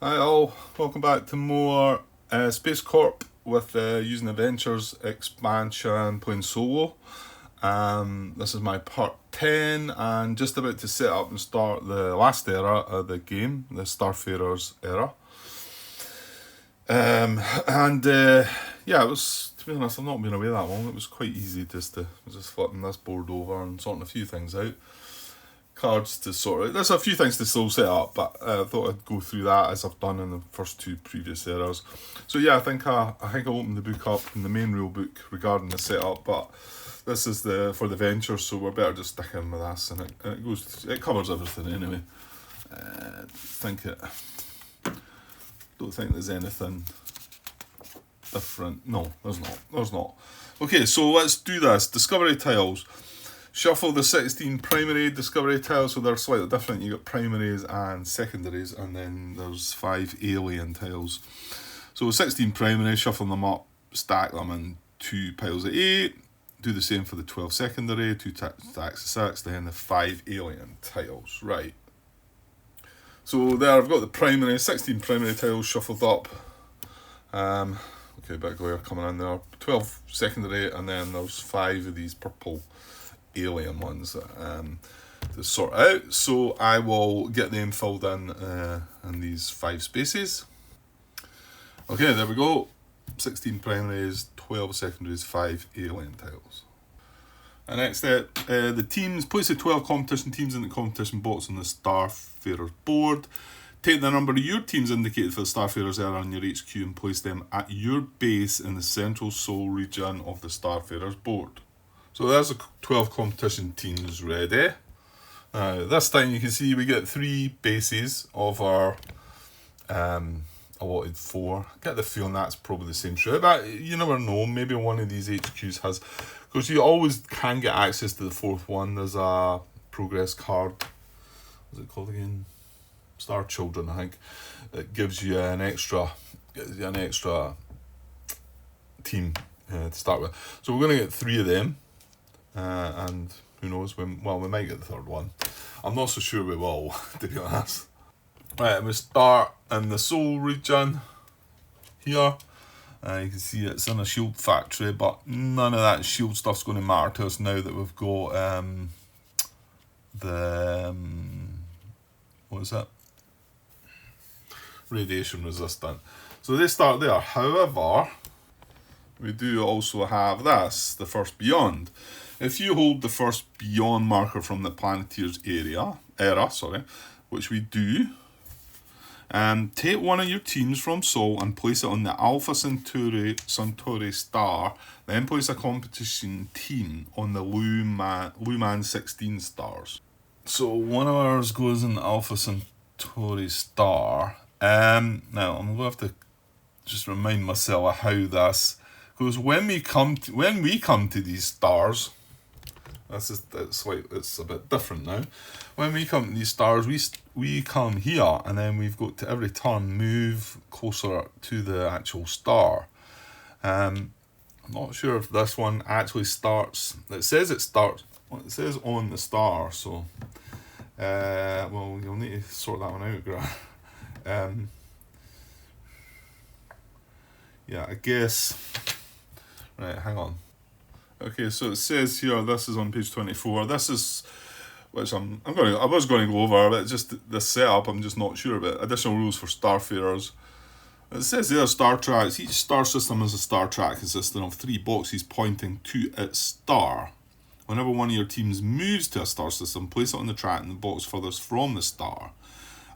Hi all, welcome back to more SpaceCorp with using Adventures expansion playing solo. This is my part 10 and just about to set up and start the last era of the game, the Starfarers era. And yeah, it was, to be honest, I've not been away that long. It was quite easy just flipping this board over and sorting a few things out. Cards to sort out. There's a few things to still set up, but I thought I'd go through that as I've done in the first two previous eras. So yeah, I think I'll open the book up in the main rule book regarding the setup, but this is for the venture, so we're better just sticking with this, and it covers everything anyway. Don't think there's anything different. No, there's not. Okay, so let's do this. Discovery tiles. Shuffle the 16 primary discovery tiles, so they're slightly different. You got primaries and secondaries, and then there's 5 alien tiles. So 16 primary, shuffle them up, stack them in 2 piles of 8. Do the same for the 12 secondary, 2 stacks of 6, then the 5 alien tiles. Right. So there I've got the 16 primary tiles shuffled up. Okay, bit of glare coming in there. 12 secondary, and then there's 5 of these purple alien ones to sort out. So I will get them filled in these 5 spaces. Okay, there we go. 16 primaries, 12 secondaries, 5 alien tiles. And next step, the teams. Place the 12 competition teams in the competition box on the Starfarers board. Take the number of your teams indicated for the Starfarers era on your HQ and place them at your base in the central Sol region of the Starfarers board. So there's the 12 competition teams ready. This time you can see we get 3 bases of our allotted 4. I get the feeling that's probably the same throughout, but you never know. Maybe one of these HQs has, because you always can get access to the 4th one. There's a progress card. What's it called again? Star Children, I think. It gives you an extra team to start with. So we're going to get 3 of them. And who knows, we might get the 3rd one. I'm not so sure we will, to be honest. Right, we start in the Sol region here. You can see it's in a shield factory, but none of that shield stuff's going to matter to us now that we've got what is it? Radiation resistant. So they start there. However, we do also have this, the first beyond. If you hold the first beyond marker from the Planeteers era, which we do, take one of your teams from Sol and place it on the Alpha Centauri star, then place a competition team on the Luman 16 stars. So one of ours goes in the Alpha Centauri star. Now I'm going to have to just remind myself of how this goes. When we come to these stars, it's a bit different now. When we come to these stars, we come here, and then we've got to every turn move closer to the actual star. I'm not sure if this one actually starts. It says it starts. Well, it says on the star, so you'll need to sort that one out, Grant. Yeah, I guess. Right, hang on. Okay, so it says here, this is on page 24. This is, which I was going to go over, but just the setup, I'm just not sure about. Additional rules for Starfarers. It says there, star tracks. Each star system has a star track consisting of 3 boxes pointing to its star. Whenever one of your teams moves to a star system, place it on the track in the box furthest from the star.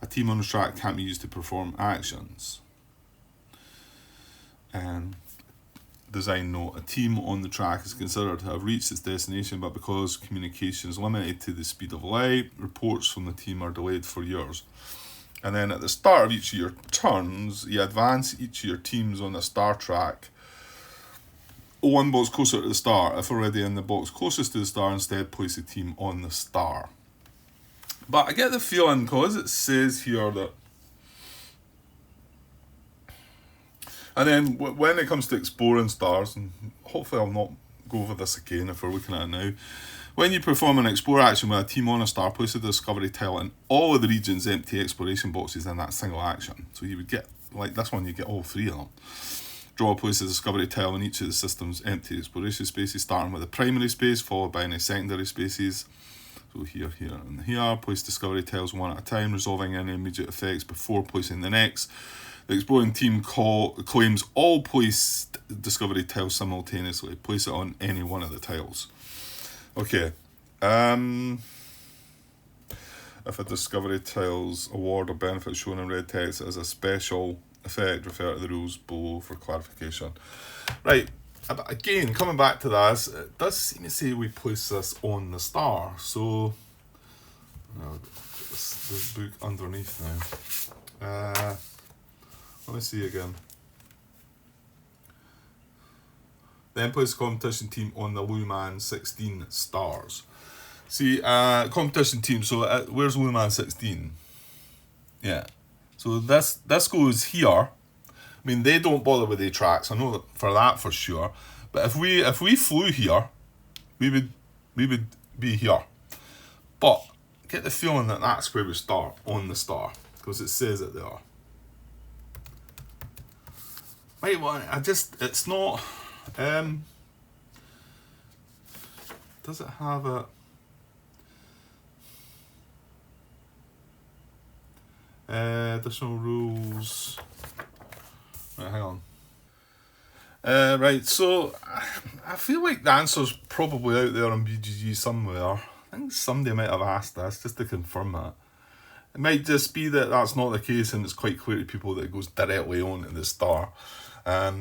A team on the track can't be used to perform actions. Design note: a team on the track is considered to have reached its destination, but because communication is limited to the speed of light, reports from the team are delayed for years. And then at the start of each of your turns, you advance each of your teams on the star track 1 box closer to the star. If already in the box closest to the star, instead place the team on the star. But I get the feeling, because it says here that. And then when it comes to exploring stars, and hopefully I'll not go over this again if we're looking at it now, When you perform an explore action with a team on a star, place a discovery tile in all of the region's empty exploration boxes in that single action. So you would get, like this one, you get all 3 of them. Draw, place a discovery tile in each of the system's empty exploration spaces, starting with the primary space, followed by any secondary spaces. So here, here, and here. Place discovery tiles one at a time, resolving any immediate effects before placing the next. The exploring team claims all placed discovery tiles simultaneously. Place it on any one of the tiles. Okay. If a discovery tile's award or benefit shown in red text as a special effect, refer to the rules below for clarification. Right, again, coming back to this, it does seem to say we place this on the star. So, I'll put this book underneath now. Let me see again. Then place competition team on the Luman 16 stars. See, competition team, so where's Luman 16? Yeah. So this goes here. I mean, they don't bother with the tracks. I know that for sure. But if we flew here, we would be here. But get the feeling that that's where we start on the star, because it says it there. Right, well, it's not. Does it have a? Additional rules. Right, hang on. Right, so I feel like the answer's probably out there on BGG somewhere. I think somebody might have asked this just to confirm that. It might just be that that's not the case and it's quite clear to people that it goes directly onto the star. I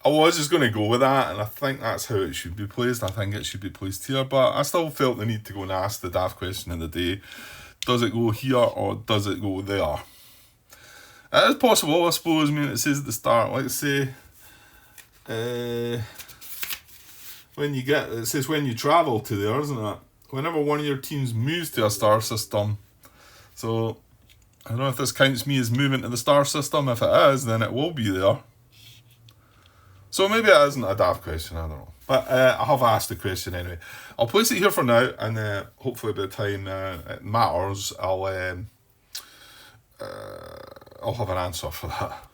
was just going to go with that, and I think that's how it should be placed. I think it should be placed here, but I still felt the need to go and ask the daft question of the day. Does it go here or does it go there? It is possible, I suppose. I mean, it says at the start, let's say, it says when you travel to there, isn't it? Whenever one of your teams moves to a star system. So, I don't know if this counts me as moving to the star system. If it is, then it will be there. So maybe it isn't a daft question, I don't know. But I have asked the question anyway. I'll place it here for now, and hopefully by the time it matters, I'll have an answer for that.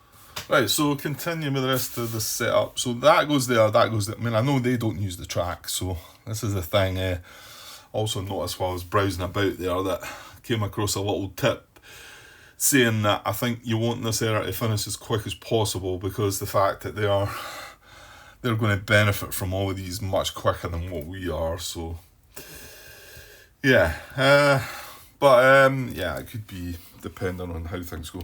Right, so continue with the rest of the setup. So that goes there, that goes there. I mean, I know they don't use the track, so this is the thing. Also noticed while I was browsing about there that I came across a little tip saying that I think you want this era to finish as quick as possible because the fact that they're going to benefit from all of these much quicker than what we are. So yeah, it could be depending on how things go.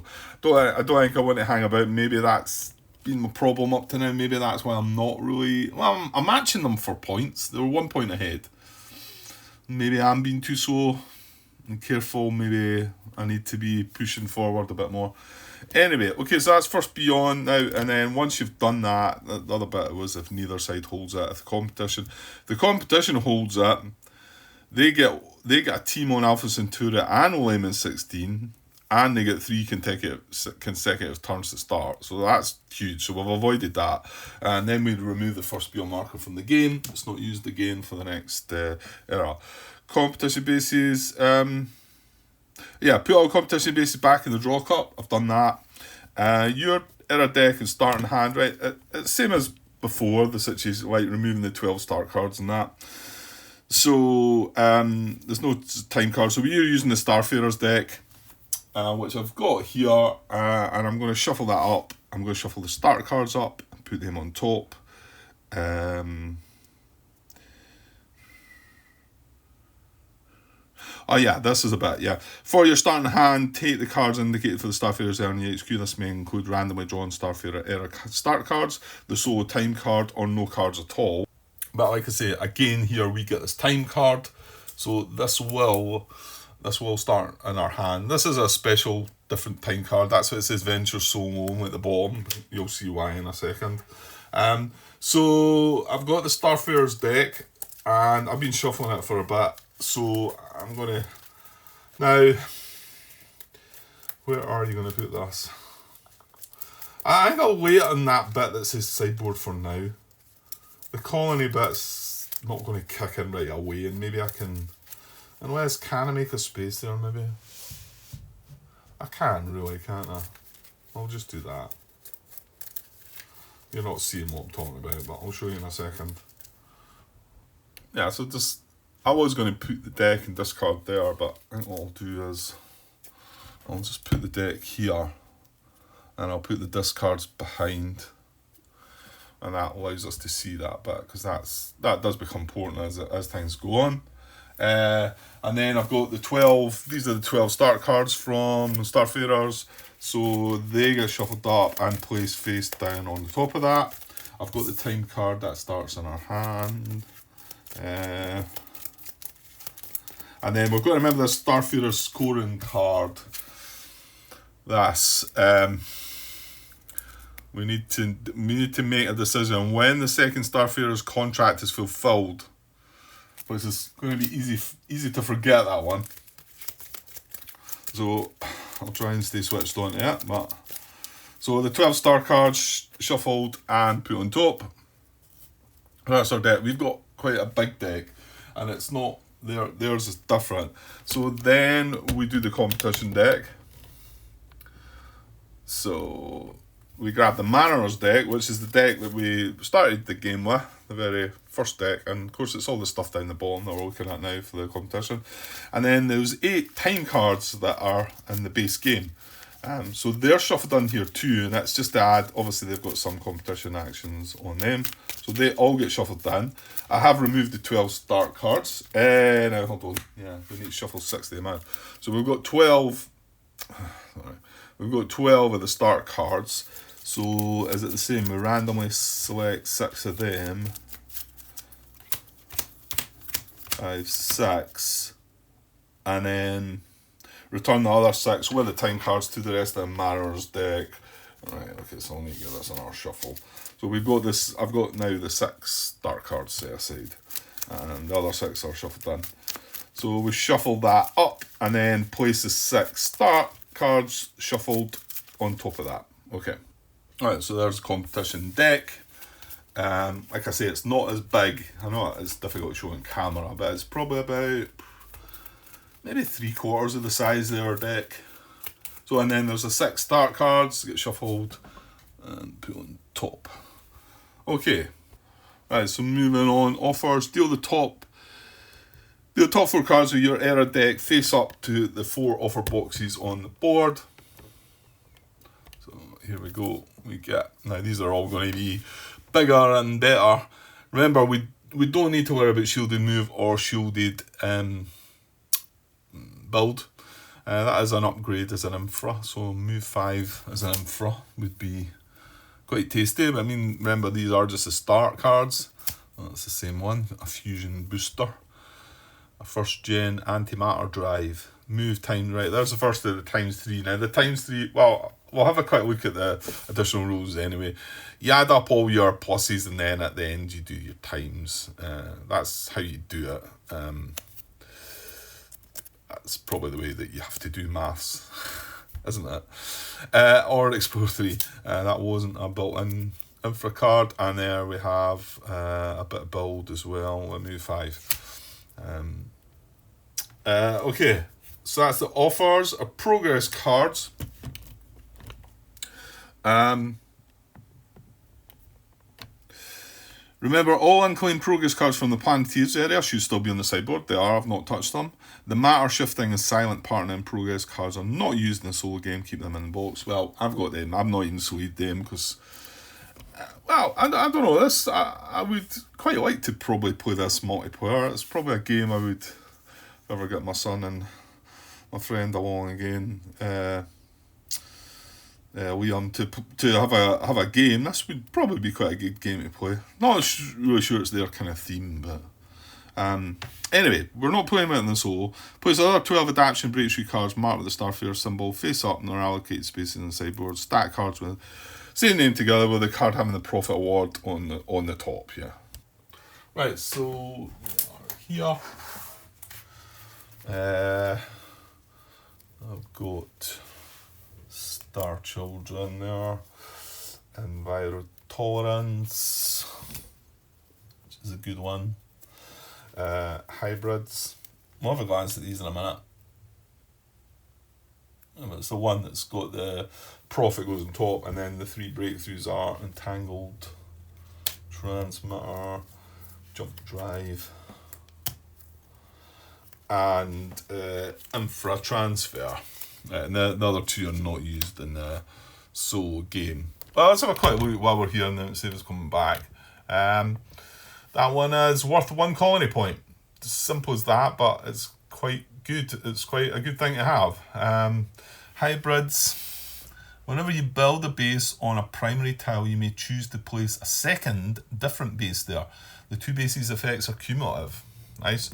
I don't think I want to hang about. Maybe that's been my problem up to now. Maybe that's why I'm not really. Well, I'm matching them for points. They were 1 point ahead. Maybe I'm being too slow and careful. Maybe I need to be pushing forward a bit more. Anyway, okay, so that's first beyond now, and then once you've done that, the other bit was if neither side holds it. If the competition holds it, they get a team on Alpha Centauri and Layman 16, and they get 3 consecutive turns to start. So that's huge. So we've avoided that, and then we remove the first beyond marker from the game. It's not used again for the next era. Competition bases. Put all competition bases back in the draw cup. I've done that. Your era deck and starting hand, right? It's same as before, the situation, like removing the 12 start cards and that. So there's no time cards. So we're using the Starfarers deck, which I've got here, and I'm going to shuffle that up. I'm going to shuffle the start cards up and put them on top. Oh yeah, this is a bit, yeah. For your starting hand, take the cards indicated for the Starfarers there on the HQ. This may include randomly drawn Starfarer era start cards, the solo time card, or no cards at all. But like I say, again here we get this time card. So this will start in our hand. This is a special different time card. That's what it says Venture Solo only at the bottom. You'll see why in a second. So I've got the Starfarers deck, and I've been shuffling it for a bit. So I'm going to... Now, where are you going to put this? I think I'll wait on that bit that says sideboard for now. The colony bit's not going to kick in right away, and maybe I can, unless, can I make a space there maybe? I can really, can't I? I'll just do that. You're not seeing what I'm talking about, but I'll show you in a second. Yeah, so just, I was going to put the deck and discard there, but I think what I'll do is I'll just put the deck here and I'll put the discards behind, and that allows us to see that bit, because that does become important as things go on. And then I've got the 12, these are the 12 start cards from Starfarers, so they get shuffled up and placed face down on the top of that. I've got the time card that starts in our hand. And then we've got to remember the Starfarer scoring card. That's we need to make a decision when the second Starfarer's contract is fulfilled, which is going to be easy to forget that one. So I'll try and stay switched on to it. But so the 12 star cards shuffled and put on top. That's our deck. We've got quite a big deck, and it's not theirs is different. So then we do the competition deck. So we grab the Mariners deck, which is the deck that we started the game with, the very first deck, and of course it's all the stuff down the bottom that we're looking at now for the competition. And then there's 8 time cards that are in the base game. So they're shuffled in here too, and that's just to add, obviously they've got some competition actions on them, so they all get shuffled in. I have removed the 12 start cards. Now hold on, yeah, we need to shuffle 6 of them out. So we've got 12, we've got 12 of the start cards. So is it the same? We randomly select 6 of them. 5, 6, and then return the other 6 with the time cards to the rest of the Mariners deck. Right, okay, so I'll need to get this on our shuffle. So we've got this, I've got now the 6 start cards set aside, and the other 6 are shuffled in. So we shuffle that up and then place the 6 start cards shuffled on top of that. Okay. Alright, so there's the competition deck. Like I say, it's not as big. I know it's difficult to show on camera, but it's probably about maybe 3/4 of the size of our deck. So, and then there's the 6 start cards get shuffled and put on top. Okay, right. So moving on, offers. Deal the top 4 cards of your era deck face up to the 4 offer boxes on the board. So here we go. We get, now these are all going to be bigger and better. Remember, we don't need to worry about shielded move or shielded build. That is an upgrade as an infra, so move 5 as an infra would be quite tasty. But I mean, remember, these are just the start cards. Well, it's the same one. A fusion booster, a first gen antimatter drive, move time, right, there's the first of the ×3. Now the ×3, well, we'll have a quick look at the additional rules anyway. You add up all your pluses and then at the end you do your times. That's how you do it. That's probably the way that you have to do maths, isn't it? Or Explore 3. That wasn't a built-in infra card. And there we have a bit of build as well. We'll move 5. Okay, so that's the offers of progress cards. Remember, all unclaimed progress cards from the Planeteers area should still be on the sideboard. They are, I've not touched them. The matter shifting and silent partner and progress cards are not used in the solo game. Keep them in the box. Well, I've got them. I've not even sleeved them because, well, I don't know. This I would quite like to probably play this multiplayer. It's probably a game I would ever get my son and my friend along again. Liam to have a game. This would probably be quite a good game to play. Not really sure it's their kind of theme, but anyway, we're not playing with it in the solo. Plays other 12 adaptation breakthrough cards marked with the Starfarer symbol face up in their allocated spaces on the sideboard. Stack cards with same name together with the card having the profit award on the top. Yeah. Right. So here, I've got Star Children there, Enviro Tolerance, which is a good one. Hybrids. We'll have a glance at these in a minute. It's the one that's got the profit goes on top, and then the 3 breakthroughs are entangled, transmitter, jump drive, and infra transfer. And the other 2 are not used in the solo game. Well, let's have a quick look while we're here and then see if it's coming back. That one is worth 1 colony point. It's as simple as that, but it's quite good. It's quite a good thing to have. Hybrids. Whenever you build a base on a primary tile, you may choose to place a second different base there. The 2 bases effects are cumulative. Nice.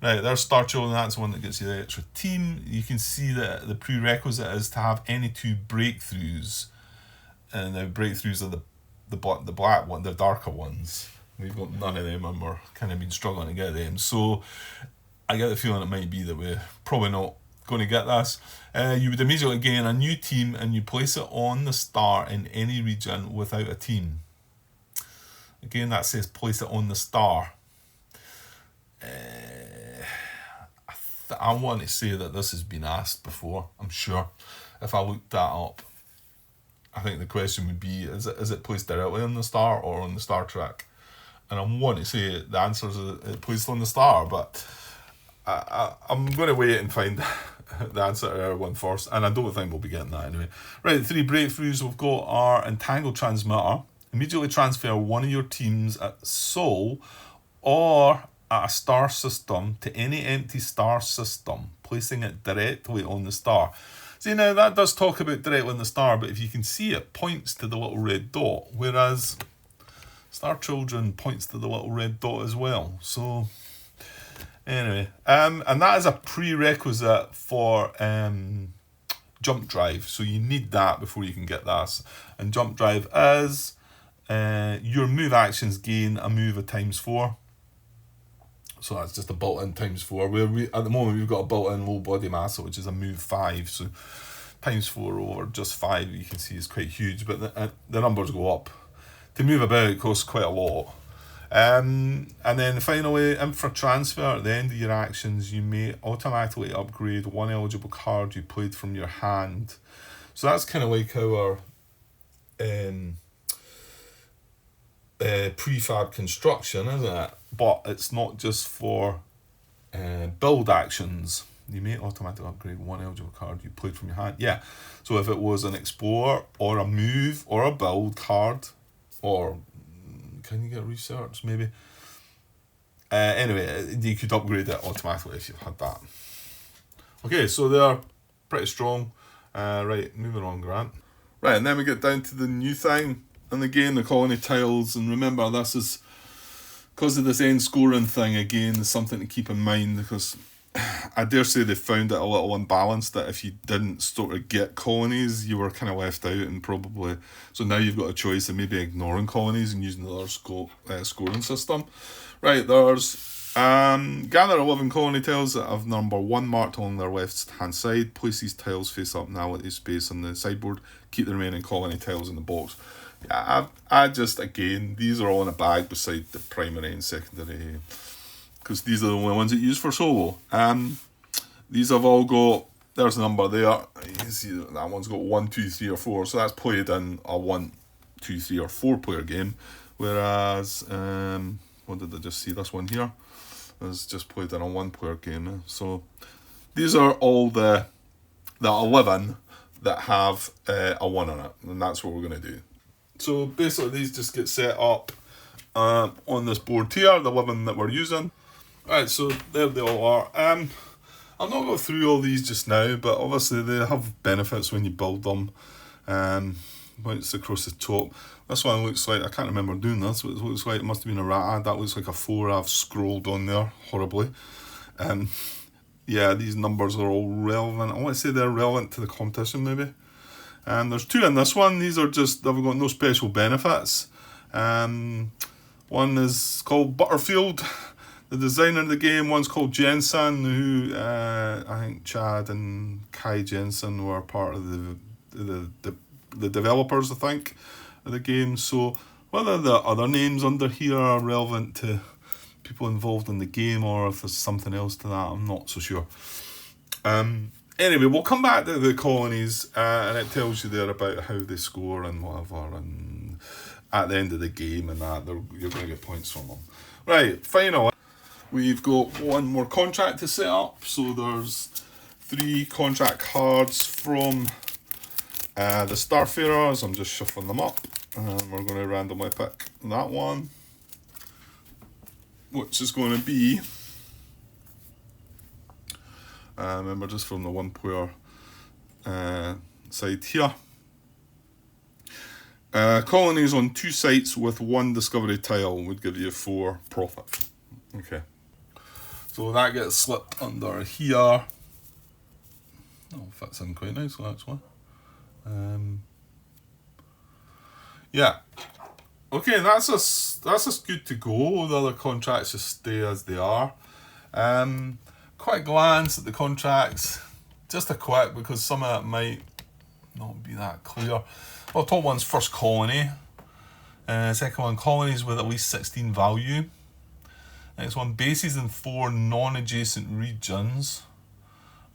Right, there's Star Children, that's the one that gets you the extra team. You can see that the prerequisite is to have any 2 breakthroughs. And the breakthroughs are the black one, the darker ones. We've got none of them, and we're kind of been struggling to get them. So I get the feeling it might be that we're probably not going to get this. You would immediately gain a new team, and you place it on the star in any region without a team. Again, that says place it on the star. I want to say that this has been asked before, I'm sure. If I looked that up, I think the question would be, is it placed directly on the star or on the star track? And I want to say the answer is it's placed on the star, but I'm going to wait and find the answer to our one first, and I don't think we'll be getting that anyway. Right, the 3 breakthroughs we've got are entangled transmitter. Immediately transfer one of your teams at Sol or at a star system to any empty star system, placing it directly on the star. See, now that does talk about directly on the star, but if you can see, it points to the little red dot, whereas Star Children points to the little red dot as well. So anyway, and that is a prerequisite for jump drive, so you need that before you can get this. And jump drive is your move actions gain a move of ×4. So that's just a built-in ×4. Where at the moment we've got a built-in low body mass, which is a move 5. So ×4 over just 5, you can see is quite huge, but the numbers go up. To move about, it costs quite a lot. And then finally, infra transfer. At the end of your actions, you may automatically upgrade one eligible card you played from your hand. So that's kind of like our prefab construction, isn't it? But it's not just for build actions. You may automatically upgrade one eligible card you played from your hand. Yeah, so if it was an explorer or a move or a build card, or can you get research maybe? Anyway, you could upgrade it automatically if you had that. Okay, so they're pretty strong. Right, moving on, Grant. Right, and then we get down to the new thing. And again, the colony tiles, and remember this is, because of this end scoring thing, again, is something to keep in mind, because I dare say they found it a little unbalanced, that if you didn't sort of get colonies, you were kind of left out, and probably, so now you've got a choice of maybe ignoring colonies and using the other scoring system. Right, there's gather 11 colony tiles that have number 1 marked on their left hand side. Place these tiles face up now at the space on the sideboard. Keep the remaining colony tiles in the box. Yeah, I just, again, these are all in a bag beside the primary and secondary, because these are the only ones that you use for solo. These have all got, there's a number there, you can see that one's got 1, 2, 3 or 4, so that's played in a 1, 2, 3 or 4 player game, whereas, what did I just see, this one here is just played in a 1 player game. So these are all the 11 that have a 1 on it, and that's what we're going to do. So basically these just get set up on this board here, the 11 that we're using. Right, so there they all are. I'll not go through all these just now, but obviously they have benefits when you build them. Once across the top. This one looks like, I can't remember doing this, but it looks like it must have been a rat ad. That looks like a 4 I've scrolled on there horribly. Yeah, these numbers are all relevant. I want to say they're relevant to the competition maybe. There's 2 in this one. These are just, they've got no special benefits. One is called Butterfield, the designer of the game. One's called Jensen, who I think Chad and Kai Jensen were part of the developers, I think, of the game. So whether the other names under here are relevant to people involved in the game or if there's something else to that. I'm not so sure. Anyway, we'll come back to the colonies, and it tells you there about how they score and whatever, and at the end of the game and that, you're going to get points from them. Right, final. We've got one more contract to set up, so there's 3 contract cards from the Starfarers. I'm just shuffling them up, and we're going to randomly pick that one, which is going to be, remember, just from the 1 player side here. Colonies on 2 sites with 1 discovery tile would give you 4 profit. Okay. So that gets slipped under here. Oh, fits in quite nicely actually. Yeah. Okay, that's us good to go. The other contracts just stay as they are. Quick glance at the contracts. Just a quick, because some of it might not be that clear. Well, top one's first colony. Second one, colonies with at least 16 value. Next one, bases in 4 non-adjacent regions.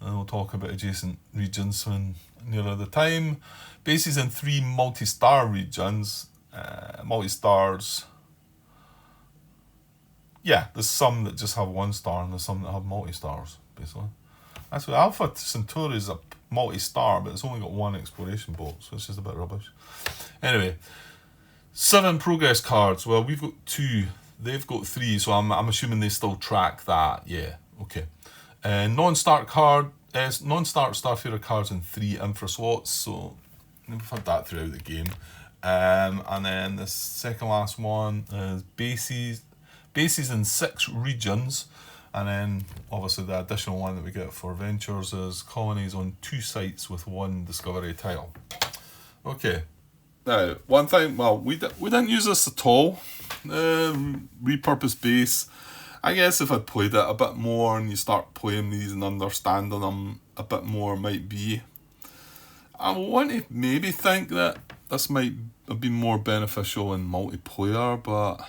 And we'll talk about adjacent regions when nearer the time. Bases in 3 multi-star regions. Multi-stars. Yeah, there's some that just have 1 star and there's some that have multi-stars, basically. Actually, Alpha Centauri is a multi-star, but it's only got 1 exploration box, which is a bit rubbish. Anyway, 7 progress cards. Well, we've got 2. They've got 3, so I'm assuming they still track that. Yeah, okay. Non-start Starfarer cards in 3 infra slots, so we've had that throughout the game. And then the second last one is bases in 6 regions, and then obviously the additional one that we get for ventures is colonies on 2 sites with 1 discovery tile. Okay. Now, one thing, well, we didn't use this at all. Repurposed base. I guess if I'd played it a bit more and you start playing these and understanding them a bit more, might be. I want to maybe think that this might have been more beneficial in multiplayer, but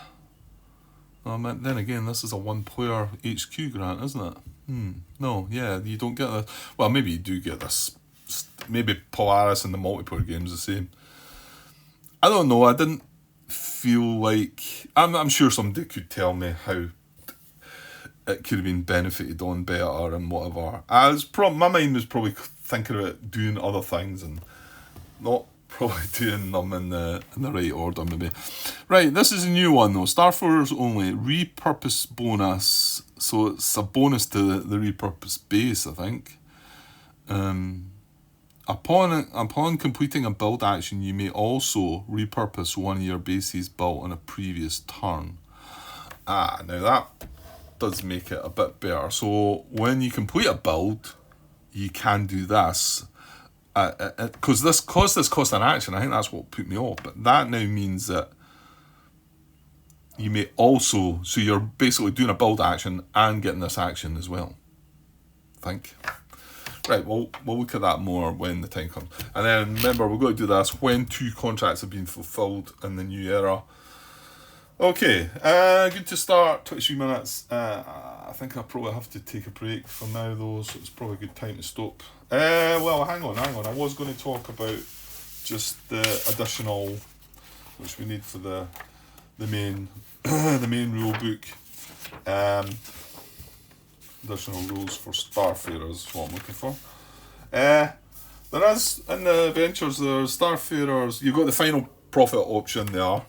then again, this is a 1-player HQ grant, isn't it? No, yeah, you don't get this. Well, maybe you do get this. Maybe Polaris and the multiplayer game's the same. I don't know. I didn't feel like... I'm sure somebody could tell me how it could have been benefited on better and whatever. My mind was probably thinking about doing other things and not probably doing them in the right order, maybe. Right, this is a new one though. Starfarers only. Repurpose bonus. So it's a bonus to the repurpose base, I think. Upon completing a build action, you may also repurpose one of your bases built on a previous turn. Now that does make it a bit better. So when you complete a build, you can do this. Because this cost an action, I think that's what put me off. But that now means that you may also, so you're basically doing a build action and getting this action as well, I think. Right, we'll look at that more when the time comes. And then remember, we're going to do this when 2 contracts have been fulfilled in the new era. Okay, good to start, 23 minutes. I think I'll probably have to take a break for now though, so it's probably a good time to stop. Well, hang on. I was going to talk about just the additional, which we need for the main the main rule book. Additional rules for Starfarers is what I'm looking for. There is, in the Ventures, there's Starfarers, you've got the final profit option there.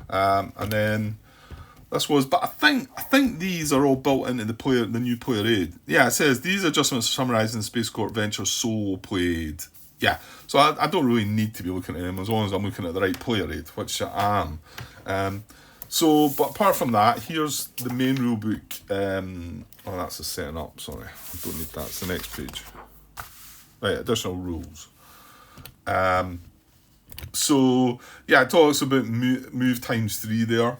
And then this was, but I think these are all built into the new player aid. Yeah, it says these adjustments are summarised in SpaceCorp Ventures solo played. Yeah, so I don't really need to be looking at them as long as I'm looking at the right player aid, which I am. So, but apart from that, here's the main rule book. Oh, that's the setting up. Sorry, I don't need that. It's the next page. Right, additional rules. So yeah, it talks about move times 3 there.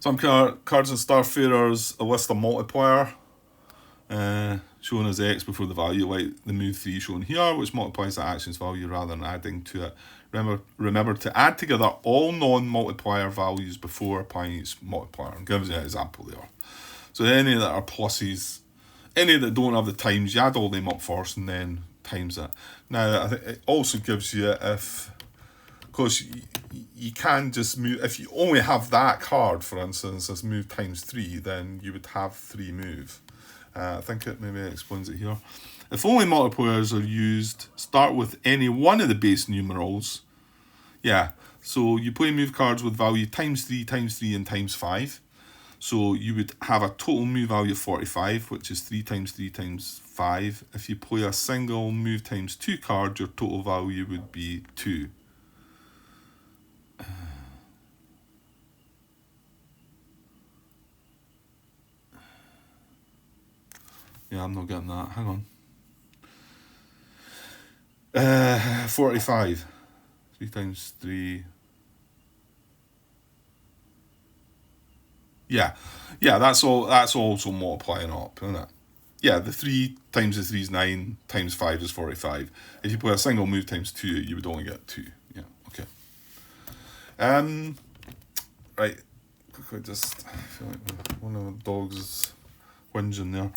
Some cards and Starfarers, a list of multiplier. shown as X before the value, like the move 3 shown here, which multiplies the action's value rather than adding to it. Remember to add together all non-multiplier values before applying each multiplier. I'm giving you an example there. So any that are pluses, any that don't have the times, you add all them up first and then times it. Now, I think it also gives you, because you can just move, if you only have that card, for instance, as move times 3, then you would have 3 move. I think it maybe explains it here. If only multipliers are used, start with any one of the base numerals. Yeah, so you play move cards with value times 3, and times 5. So you would have a total move value of 45, which is 3 times 3 times 5. If you play a single move times 2 card, your total value would be 2. Yeah, I'm not getting that. Hang on. 45. 3 times 3. Yeah, that's all. That's also multiplying up, isn't it? Yeah, the 3 times the 3 is 9, times 5 is 45. If you play a single move times 2, you would only get 2. Yeah, okay. Right. Quickly, just I feel like one of the dogs is whinging there.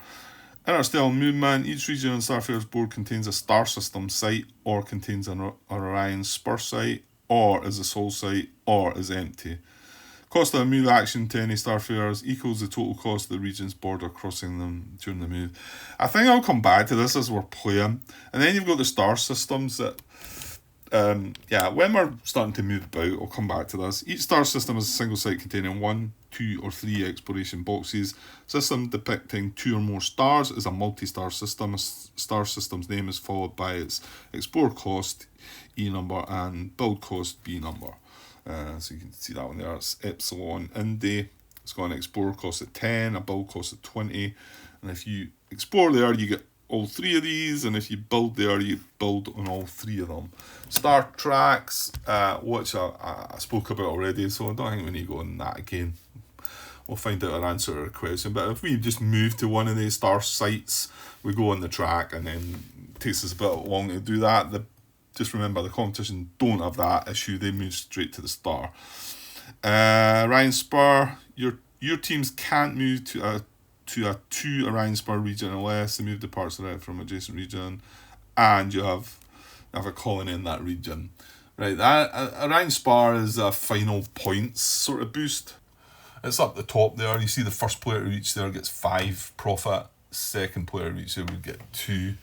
Interstellar movement. Each region on Starfare's board contains a star system site, or contains an Orion spur site, or is a soul site, or is empty. Cost of a move action to any Starfarers equals the total cost of the region's border crossing them during the move. I think I'll come back to this as we're playing. And then you've got the star systems that, when we're starting to move about, I'll come back to this. Each star system is a single site containing 1, 2, or 3 exploration boxes. System depicting 2 or more stars is a multi-star system. A star system's name is followed by its explore cost, E number, and build cost, B number. So you can see that one there. It's Epsilon Indy. It's got an explorer cost at 10, a build cost at 20. And if you explore there, you get all 3 of these. And if you build there, you build on all 3 of them. Star tracks, which I spoke about already, so I don't think we need to go on that again. We'll find out an answer to the question. But if we just move to one of these star sites, we go on the track, and then it takes us a bit long to do that. Just remember, the competition don't have that issue. They move straight to the star. Orion Spur. Your teams can't move to a 2 Orion Spur region unless the move departs from adjacent region, and you have a colony in that region. Right. That Orion Spur is a final points sort of boost. It's up the top there. You see the first player to reach there gets 5 profit. Second player to reach there would get 2.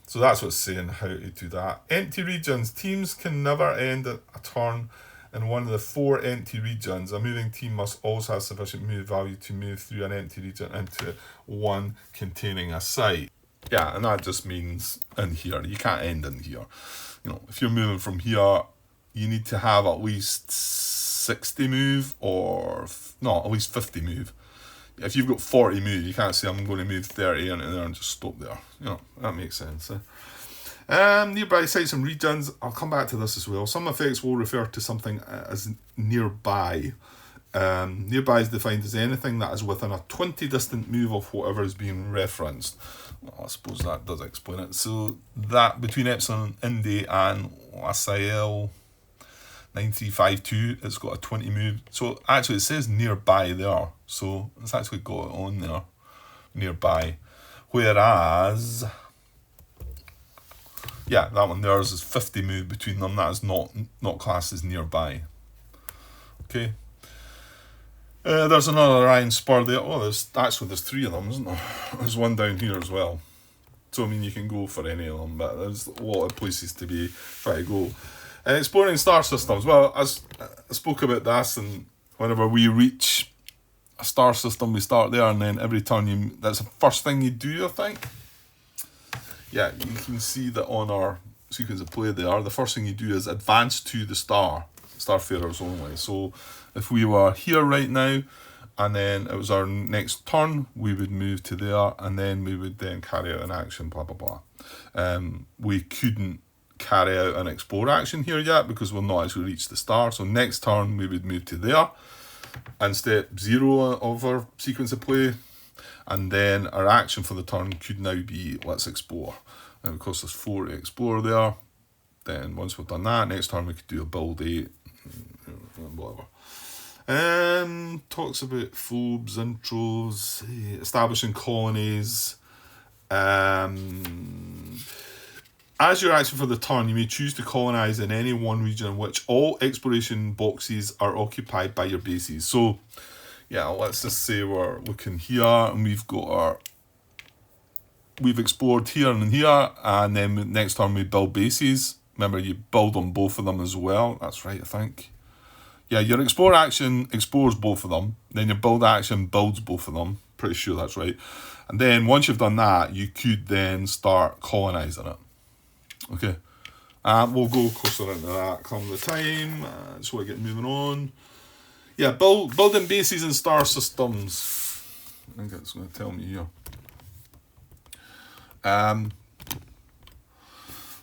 So that's what's saying how to do that. Empty regions. Teams can never end a turn in one of the 4 empty regions. A moving team must also have sufficient move value to move through an empty region into one containing a site. Yeah, and that just means in here. You can't end in here. If you're moving from here, you need to have at least 60 move, or at least 50 move. If you've got 40 move, you can't say I'm going to move 30 into there and just stop there. That makes sense. Nearby sites and regions, I'll come back to this as well. Some effects will refer to something as nearby. Nearby is defined as anything that is within a 20 distant move of whatever is being referenced. Well, I suppose that does explain it. So that between Epsilon Indy and Lasalle 9352, it's got a 20 move. So actually it says nearby there. So it's actually got it on there, nearby. Whereas, that one theirs is 50 move between them. That is not classed as nearby. Okay. There's another Orion Spur there. Oh, there's 3 of them, isn't there? There's one down here as well. So you can go for any of them, but there's a lot of places to try to go. Exploring star systems. Well, I spoke about this, and whenever we reach a star system, we start there, and then every turn that's the first thing you do, I think. Yeah, you can see that on our sequence of play there, the first thing you do is advance to the Starfarers only. So if we were here right now, and then it was our next turn, we would move to there, and then we would then carry out an action, blah, blah, blah. We couldn't carry out an explore action here yet because we'll not actually reach the star. So next turn we would move to there, and step 0 of our sequence of play, And then our action for the turn could now be, let's explore. And of course there's 4 to explore there. Then once we've done that, next turn we could do a build 8, whatever. Talks about phobes, intros, establishing colonies. As your action for the turn, you may choose to colonise in any one region in which all exploration boxes are occupied by your bases. So, yeah, let's just say we're looking here and we've explored here and here, and then next turn we build bases. Remember, you build on both of them as well. That's right, I think. Yeah, your explore action explores both of them. Then your build action builds both of them. Pretty sure that's right. And then once you've done that, you could then start colonising it. Okay. We'll go closer into that come the time. So I get moving on. Yeah, building bases in star systems. I think it's going to tell me here.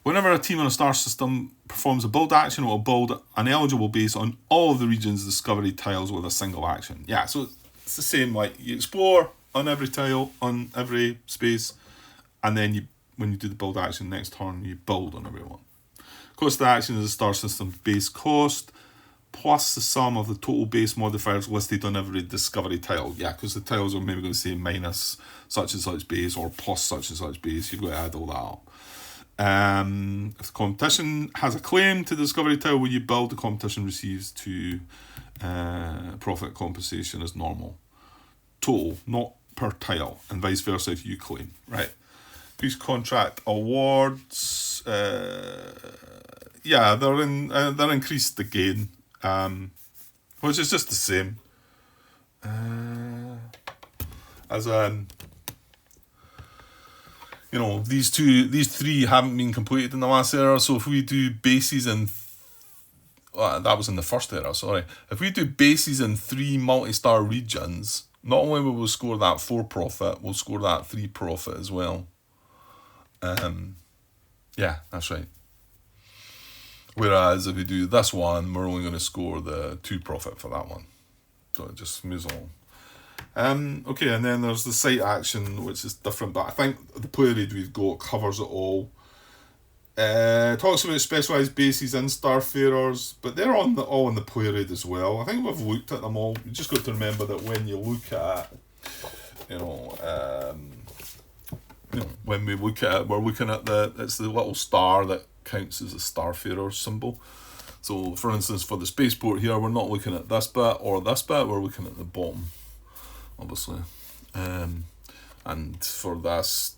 Whenever a team on a star system performs a build action, it will build an eligible base on all of the region's discovery tiles with a single action. Yeah, so it's the same, like you explore on every tile, on every space, and then when you do the build action next turn, you build on every one. Cost of the action is a star system base cost, plus the sum of the total base modifiers listed on every discovery tile. Yeah, because the tiles are maybe going to say minus such and such base or plus such and such base. You've got to add all that up. If the competition has a claim to the discovery tile where you build, the competition receives 2 profit compensation as normal. Total, not per tile, and vice versa if you claim. Right. Peace contract awards. Yeah, they're increased again. Which is just the same. As you know, these 3 haven't been completed in the last era. So if we do bases in, that was in the first era. Sorry, if we do bases in 3 multi-star regions, not only will we score that 4 profit, we'll score that 3 profit as well. Yeah, that's right. Whereas if we do this one, we're only going to score the 2 profit for that one. So it just moves along. Okay, and then there's the site action, which is different, but I think the player aid we've got covers it all. Talks about specialised bases in Starfarers, but they're all in the player aid as well. I think we've looked at them all. You just got to remember that when you look at, when we look at it, we're looking at it's the little star that counts as a Starfarer symbol. So, for instance, for the spaceport here, we're not looking at this bit or this bit, we're looking at the bottom, obviously. And for this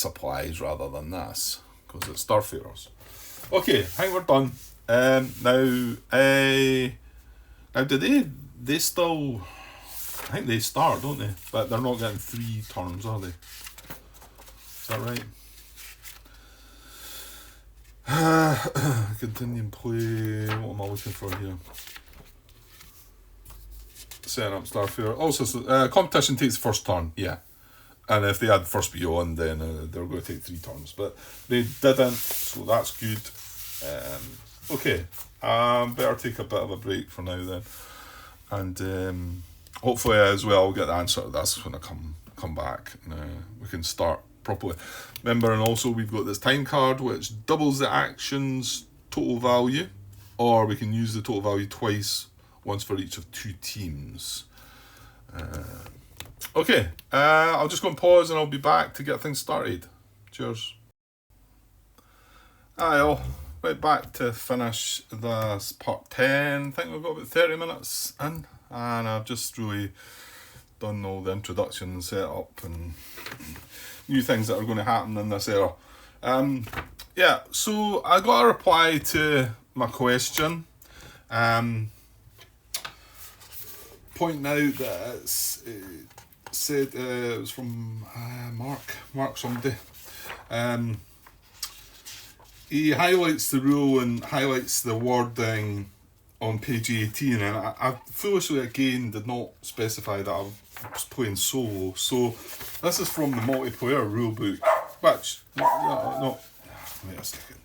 applies rather than this, because it's Starfarers. Okay, I think we're done. Now do they still, I think they start, don't they? But they're not getting 3 turns, are they? Is that right? Continue and play. What am I looking for here? Setting up Starfarer. Also, competition takes the first turn, yeah. And if they had first beyond, then they're going to take 3 turns. But they didn't, so that's good. Okay, better take a bit of a break for now then. And hopefully as well I'll get the answer to this when I come back. We can start properly. Remember, and also we've got this time card which doubles the action's total value, or we can use the total value twice, once for each of 2 teams. Okay, I'll just go and pause and I'll be back to get things started. Cheers. Hi all, right back to finish this part 10. I think we've got about 30 minutes in, and I've just really done all the introduction and set up and new things that are going to happen in this era. Yeah, so I got a reply to my question, pointing out that it said it was from Mark somebody. He highlights the rule and highlights the wording on page 18, and I foolishly again did not specify that I was playing solo. So this is from the multiplayer rulebook, which no, wait a second.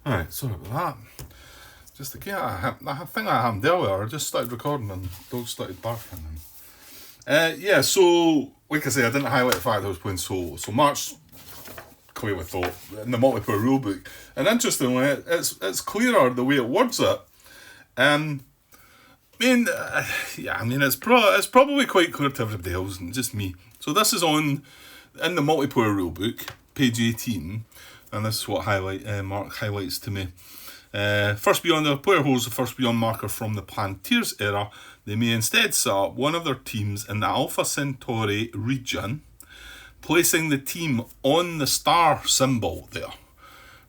Alright, sorry about that. Just again, I think I happened earlier. I just started recording and dogs started barking. Yeah, so like I say, I didn't highlight the fact that I was playing solo. So March clearly thought in the multiplayer rulebook, and interestingly, it's clearer the way it words it. I mean, it's probably quite clear to everybody else, and just me. So this is on in the multiplayer rulebook, page 18, and this is what Mark highlights to me. First beyond, the player holds the first beyond marker from the Plantiers era. They may instead set up one of their teams in the Alpha Centauri region, placing the team on the star symbol there.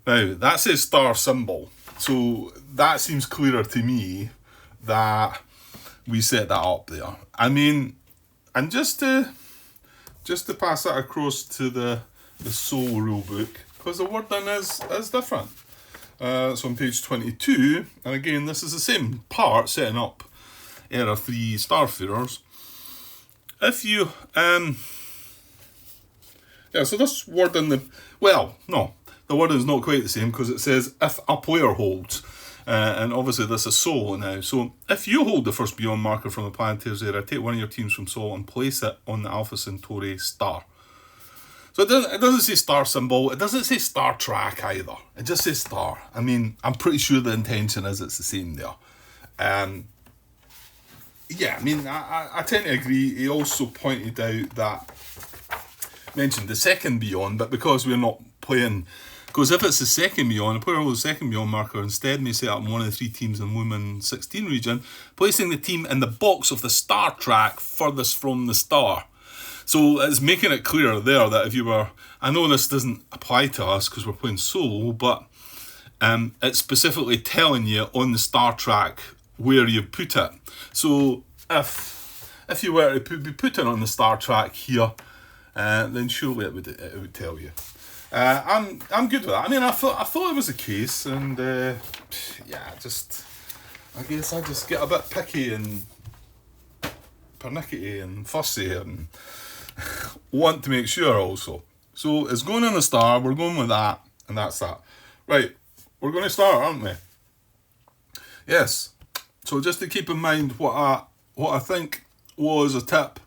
Now, that says star symbol, so that seems clearer to me that we set that up there. I mean, and just to pass that across to the Soul rulebook, because the wording is different. It's on page 22, and again, this is the same part, setting up Era 3 Starfarers. If you, so this wording, the wording is not quite the same, because it says if a player holds, and obviously this is Sol now. So if you hold the first Beyond marker from the Planetairs era, take one of your teams from Sol and place it on the Alpha Centauri star. So it doesn't say star symbol, it doesn't say star track either. It just says star. I mean, I'm pretty sure the intention is it's the same there. I tend to agree. He also pointed out that, mentioned the second Beyond, but because we're not playing, because if it's the second Beyond, a player holds the second Beyond marker instead may set up one of the three teams in Lumen 16 region, placing the team in the box of the star track furthest from the star. So it's making it clear there that if you were, I know this doesn't apply to us because we're playing solo, but it's specifically telling you on the star track where you put it. So if you were to be putting on the star track here, then surely it would tell you. I'm good with that. I mean, I thought it was the case, and I guess I just get a bit picky and pernickety and fussy and want to make sure also. So it's going on the star, we're going with that, and that's that. Right, we're going to start, aren't we? Yes. So just to keep in mind what I think was a tip,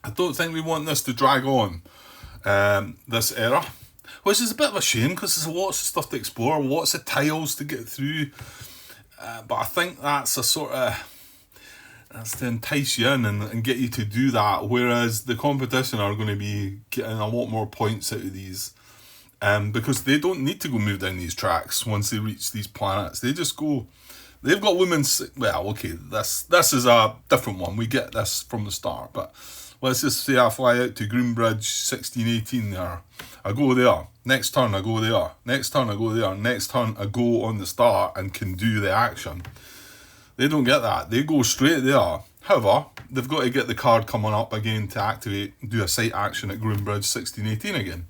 I don't think we want this to drag on this era, which is a bit of a shame because there's lots of stuff to explore, lots of tiles to get through, but I think that's a sort of, that's to entice you in and get you to do that, whereas the competition are going to be getting a lot more points out of these, because they don't need to go move down these tracks once they reach these planets. They just go, they've got Lumen's, well, okay, this is a different one, we get this from the start, but let's just say I fly out to Groombridge 1618 there, I go there, next turn I go there, next turn I go there, next turn I go on the start and can do the action. They don't get that. They go straight there. However, they've got to get the card coming up again to activate, do a site action at Groombridge 1618 again.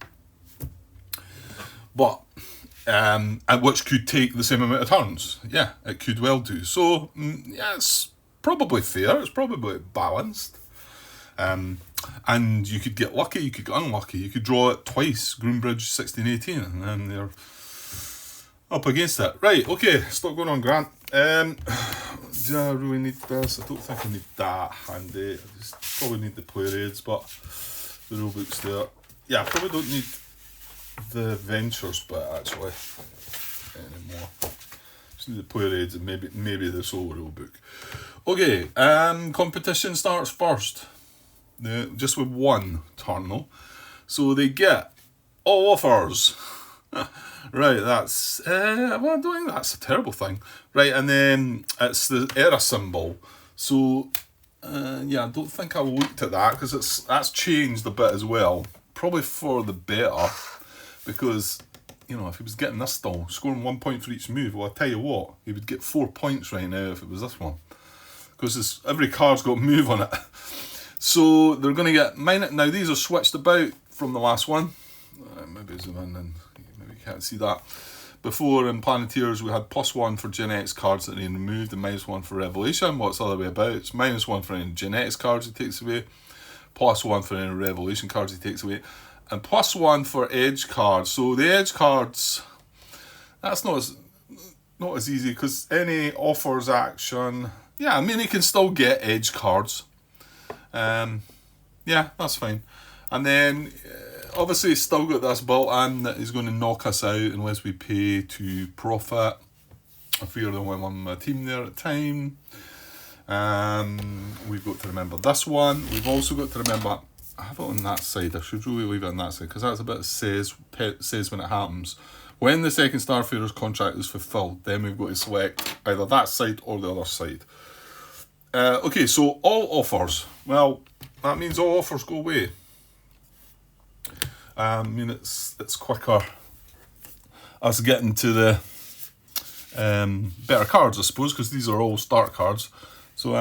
But, which could take the same amount of turns. Yeah, it could well do. So, it's probably fair. It's probably balanced. And you could get lucky, you could get unlucky. You could draw it twice, Groombridge 1618, and then they're up against it. Right, okay, stop going on, Grant. Do I really need this? I don't think I need that handy. I just probably need the player aids, but the rulebook's there. Yeah, I probably don't need the ventures bit actually anymore. Just need the player aids and maybe the solo rulebook. Okay, competition starts first. Just with one terminal. So they get all offers. Right, that's I don't think that's a terrible thing. Right, and then it's the era symbol. So I don't think I looked at that because that's changed a bit as well. Probably for the better, because if he was getting this still, scoring 1 point for each move, well, I tell you what, he would get 4 points right now if it was this one, because every card's got move on it. So they're going to get now these are switched about from the last one. Maybe zoom in and maybe you can't see that. Before in Planeteers we had +1 for genetics cards that he removed and -1 for revelation. Well, it's the other way about. It's -1 for any genetics cards he takes away, +1 for any revelation cards he takes away, and +1 for edge cards. So the edge cards, that's not as easy because any offers action, he can still get edge cards. Yeah, that's fine. And then, obviously, it's still got this bolt-in that is going to knock us out unless we pay to profit. If we're the only one on my team there at the time. We've got to remember this one. We've also got to remember, I have it on that side. I should really leave it on that side because that's a bit says when it happens. When the second Starfarer's contract is fulfilled, then we've got to select either that side or the other side. Okay, so all offers. Well, that means all offers go away. I mean, it's quicker us getting to the better cards, I suppose, because these are all start cards. So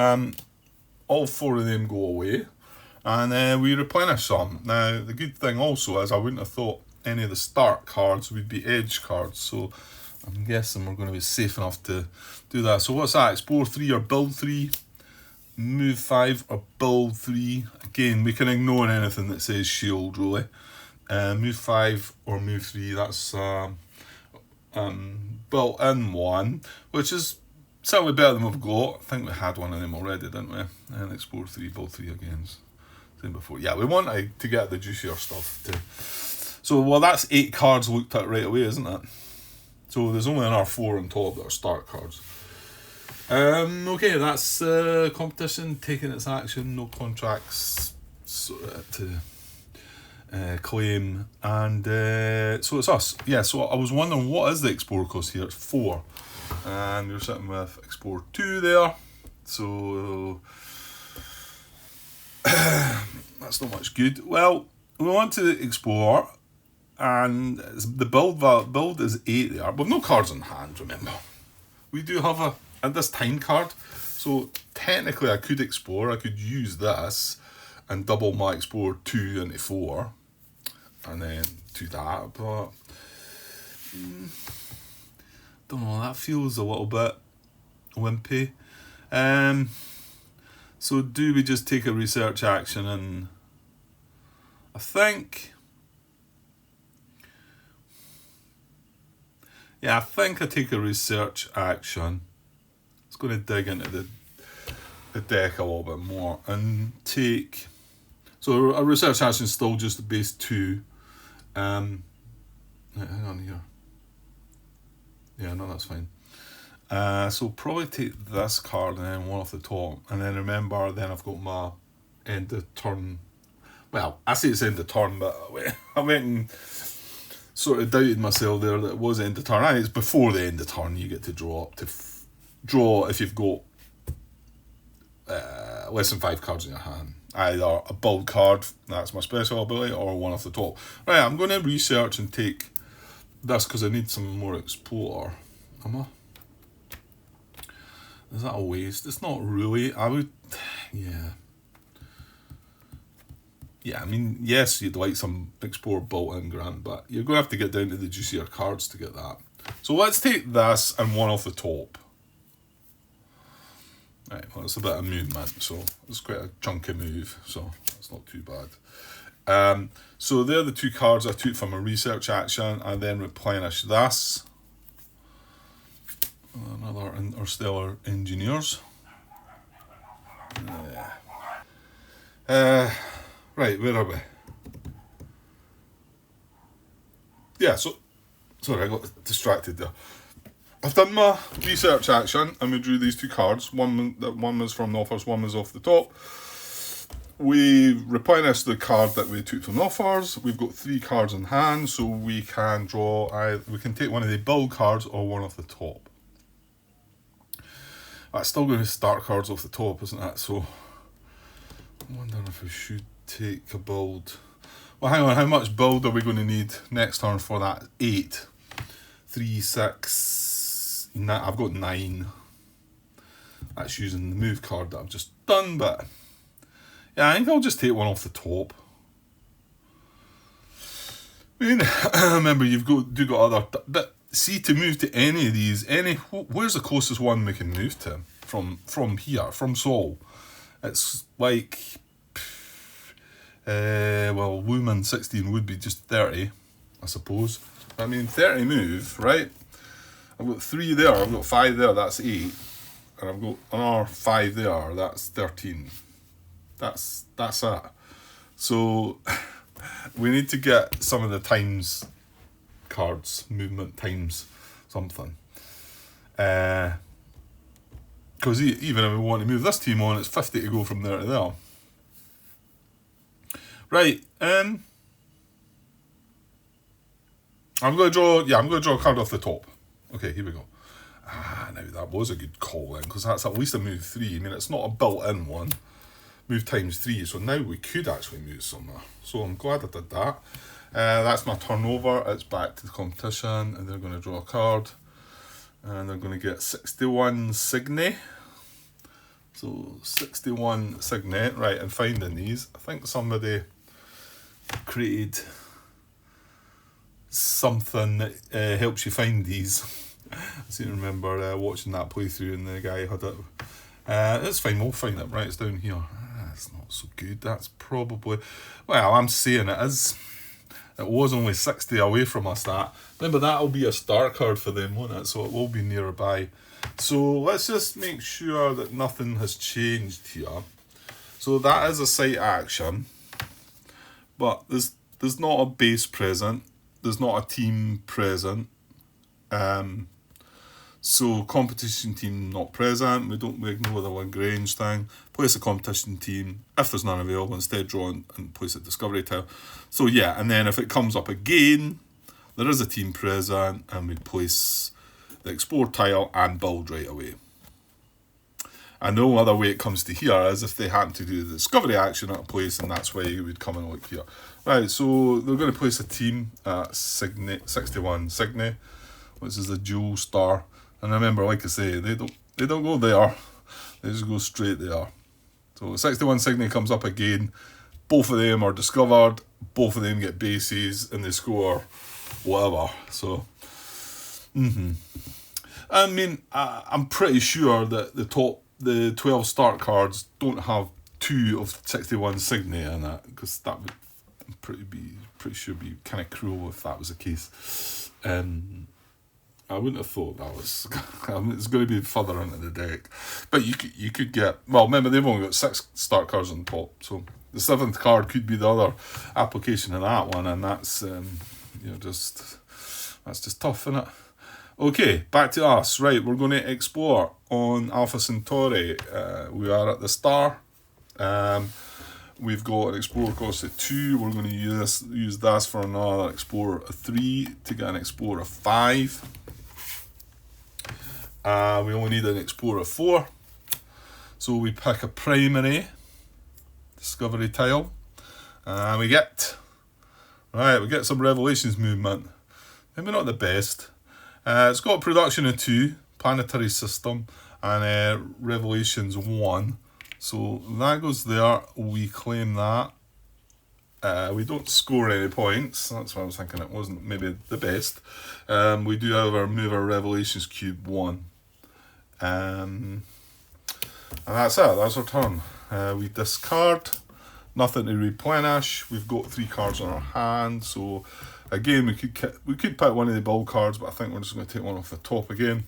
all 4 of them go away, and we replenish some. Now, the good thing also is I wouldn't have thought any of the start cards would be edge cards, so I'm guessing we're going to be safe enough to do that. So what's that? Explore 3 or build 3, move 5 or build 3. Again, we can ignore anything that says shield, really. Move 5 or move 3, that's built in 1, which is certainly better than we've got. I think we had one of them already, didn't we? And explore 3, build 3 again. Same before. Yeah, we want to get the juicier stuff too. So, well, that's 8 cards looked at right away, isn't it? So there's only another 4 on top that are start cards. Okay, that's competition taking its action, no contracts to claim, and so it's us. Yeah, so I was wondering what is the Explorer cost here? It's 4, and you're sitting with Explorer 2 there, so that's not much good. Well, we want to explore, and the build is 8 there, but no cards in hand, remember. We do have this time card, so technically I could explore, I could use this and double my Explorer 2 into 4, and then do that, but don't know, that feels a little bit wimpy. So do we just take a research action? And I think I take a research action. It's going to dig into the deck a little bit more and take. So a research action is still just the base 2. Hang on here. Yeah, no, that's fine. So probably take this card and then one off the top, and then remember, then I've got my end of turn. Well, I say it's end of turn, but I went and sort of doubted myself there that it was end of turn. It's before the end of turn. You get to draw up to draw if you've got less than 5 cards in your hand. Either a build card, that's my special ability, or one off the top. Right, I'm going to research and take this because I need some more Explorer. Am I? Is that a waste? It's not really. I would, yeah. Yeah, I mean, yes, you'd like some Explorer built-in, Grant, but you're going to have to get down to the juicier cards to get that. So let's take this and one off the top. Right, well, it's a bit of movement, so it's quite a chunky move, so that's not too bad. So they're the 2 cards I took from a research action, and then replenish this. Another Interstellar Engineers. Right, where are we? Yeah, so sorry, I got distracted there. I've done my research action and we drew these 2 cards. One was from the offers, one was off the top. We replenished the card that we took from the offers. We've got 3 cards in hand, so we can draw. We can take one of the build cards or one off the top. That's still going to start cards off the top, isn't it? So I'm wondering if we should take a build. Well, hang on. How much build are we going to need next turn for that 8? 3, 6, 9. I've got 9. That's using the move card that I've just done, but yeah, I think I'll just take one off the top. I mean, remember you've got other, but see, to move to any of these, where's the closest one we can move to from here, from Sol? It's like, well, Lumen 16 would be just 30, I suppose. I mean, 30 move, right? I've got 3 there, I've got 5 there, that's 8. And I've got another 5 there, that's 13. That's it. So we need to get some of the times cards, movement times something. Because even if we want to move this team on, it's 50 to go from there to there. Right, I'm going to draw. Yeah, I'm going to draw a card off the top. Okay, here we go. Now that was a good call then, because that's at least a move 3. I mean, it's not a built-in one. Move times 3, so now we could actually move somewhere. So I'm glad I did that. That's my turnover. It's back to the competition, and they're going to draw a card. And they're going to get 61 Signet. So 61 Signet. Right, and finding these, I think somebody created something that helps you find these. I seem to remember watching that playthrough and the guy had it. It's fine, we'll find it. Right, it's down here. That's not so good. That's probably... Well, I'm saying it is. It was only 60 away from us, that. Remember, that'll be a start card for them, won't it? So it will be nearby. So let's just make sure that nothing has changed here. So that is a site action. But there's not a base present. There's not a team present. So competition team not present. We ignore the Lagrange thing. Place a competition team. If there's none available, instead draw and place a discovery tile. So yeah, and then if it comes up again, there is a team present, and we place the explore tile and build right away. And the only other way it comes to here is if they happen to do the discovery action at a place, and that's why you would come and look here. Right, so they're going to place a team at 61 Signet, which is a dual star. And remember, like I say, they don't go there. They just go straight there. So 61 Signet comes up again. Both of them are discovered. Both of them get bases, and they score whatever. So, I mean, I'm pretty sure that the 12 start cards don't have 2 of 61 Signet in it, because that would pretty sure be kind of cruel if that was the case. I wouldn't have thought that was... it's going to be further into the deck. But you could get... Well, remember, they've only got 6 start cards on top. So the 7th card could be the other application of that one. And that's, that's just tough, isn't it? Okay, back to us. Right, we're going to explore on Alpha Centauri. We are at the star. We've got an Explorer cost at 2. We're going to use this for another Explorer of 3 to get an Explorer of 5. We only need an Explorer of 4. So we pick a primary discovery tile. And we get some Revelations movement. Maybe not the best. It's got production of 2, planetary system, and Revelations 1. So that goes there. We claim that. We don't score any points. That's what I was thinking. It wasn't maybe the best. We do, however, move our Revelations cube 1. And that's it. That's our turn. We discard. Nothing to replenish. We've got 3 cards on our hand. So again, we could pick one of the build cards, but I think we're just going to take one off the top again.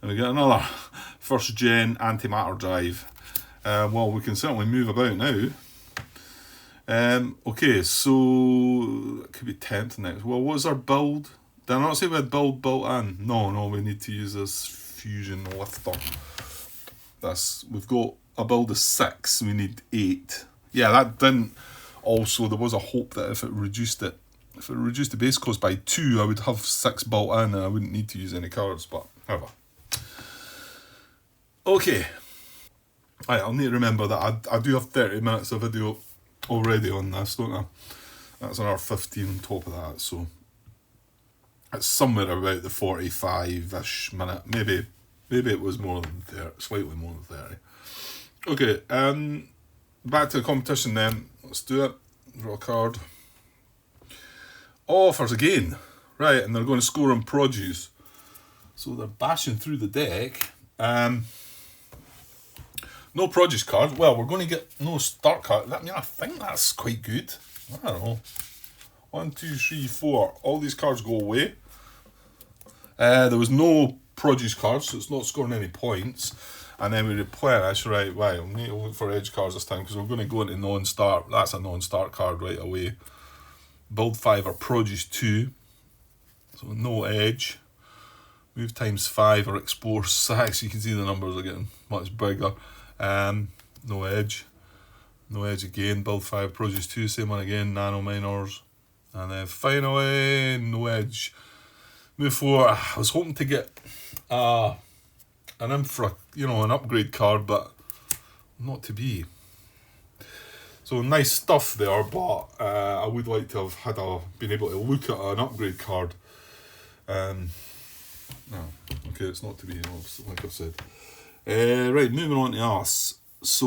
And we get another first gen antimatter drive. Well, we can certainly move about now. Okay, so it could be 10th next. Well, what's our build? Did I not say we had build built in? No, we need to use this fusion lifter. We've got a build of 6, we need 8. Yeah, that didn't. Also, there was a hope that if it reduced the base cost by 2, I would have 6 built in and I wouldn't need to use any cards, but however. Okay. I'll need to remember that I do have 30 minutes of video already on this, don't I? That's another 15 on top of that, so it's somewhere about the 45-ish minute. Maybe it was more than 30, slightly more than 30. Okay, back to the competition then. Let's do it. Draw a card. Offers again. Right, and they're going to score on produce. So they're bashing through the deck. No produce card. Well, we're going to get no start card. I think that's quite good. I don't know. 1, 2, 3, 4. All these cards go away. There was no produce cards, so it's not scoring any points. and then we replenish. Right, well, we need to look for edge cards this time because we're going to go into non-start. That's a non-start card right away. Build 5 or produce 2, so no edge. Move times 5 or explore 6. You can see the numbers are getting much bigger. No edge. No edge again. Build 5, produce 2. Same one again. Nano minors. And then finally, no edge. Move 4. I was hoping to get an infra, an upgrade card, but not to be. So nice stuff there, but I would like to have been able to look at an upgrade card. No, okay, it's not to be, like I've said. Right, moving on to us. So,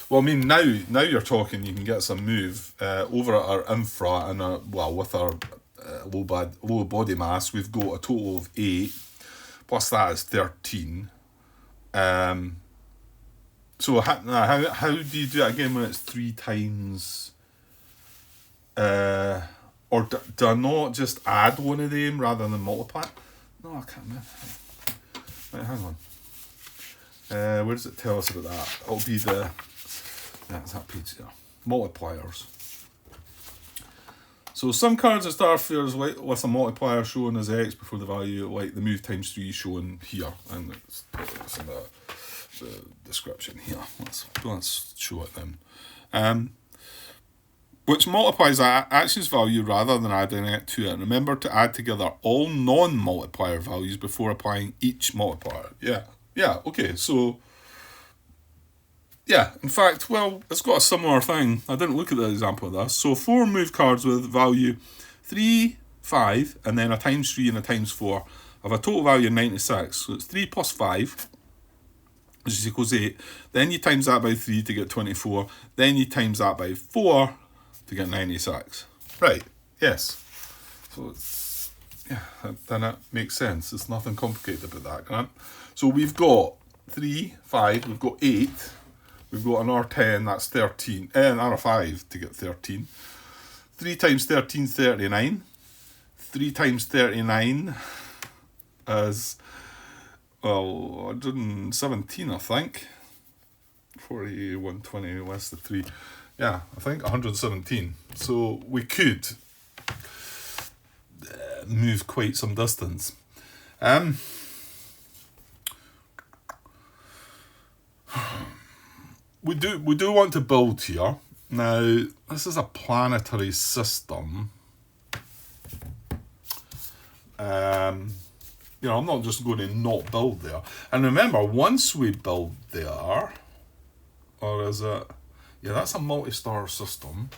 well, I mean, now you're talking. You can get some move over at our infra, and with our low body mass, we've got a total of 8. Plus that is 13. So how do you do it again when it's 3 times? Or do I not just add one of them rather than multiply? No, I can't remember. Right, hang on. Where does it tell us about that? It'll be it's that page there. Multipliers. So some cards at Starfairs with a multiplier shown as X before the value, like the move times 3 shown here. And it's in the description here. Let's show it then. Which multiplies that action's value rather than adding it to it. Remember to add together all non-multiplier values before applying each multiplier. Yeah, okay, so... Yeah, in fact, well, it's got a similar thing. I didn't look at the example of this. So 4 move cards with value 3, 5, and then a times 3 and a times 4 have a total value of 96. So it's 3 plus 5, which is equals 8. Then you times that by 3 to get 24. Then you times that by 4 to get 96. Right, yes. So then it makes sense. There's nothing complicated about that, Grant. So we've got 3, 5, we've got 8, we've got an R10, that's 13, and an R5 to get 13. 3 times 13, 39. 3 times 39 is, 117, I think. 40, 120, less than 3. Yeah, I think 117. So we could move quite some distance. We do want to build here. Now, this is a planetary system. I'm not just going to not build there. And remember, once we build there, or is it... Yeah, that's a multi-star system.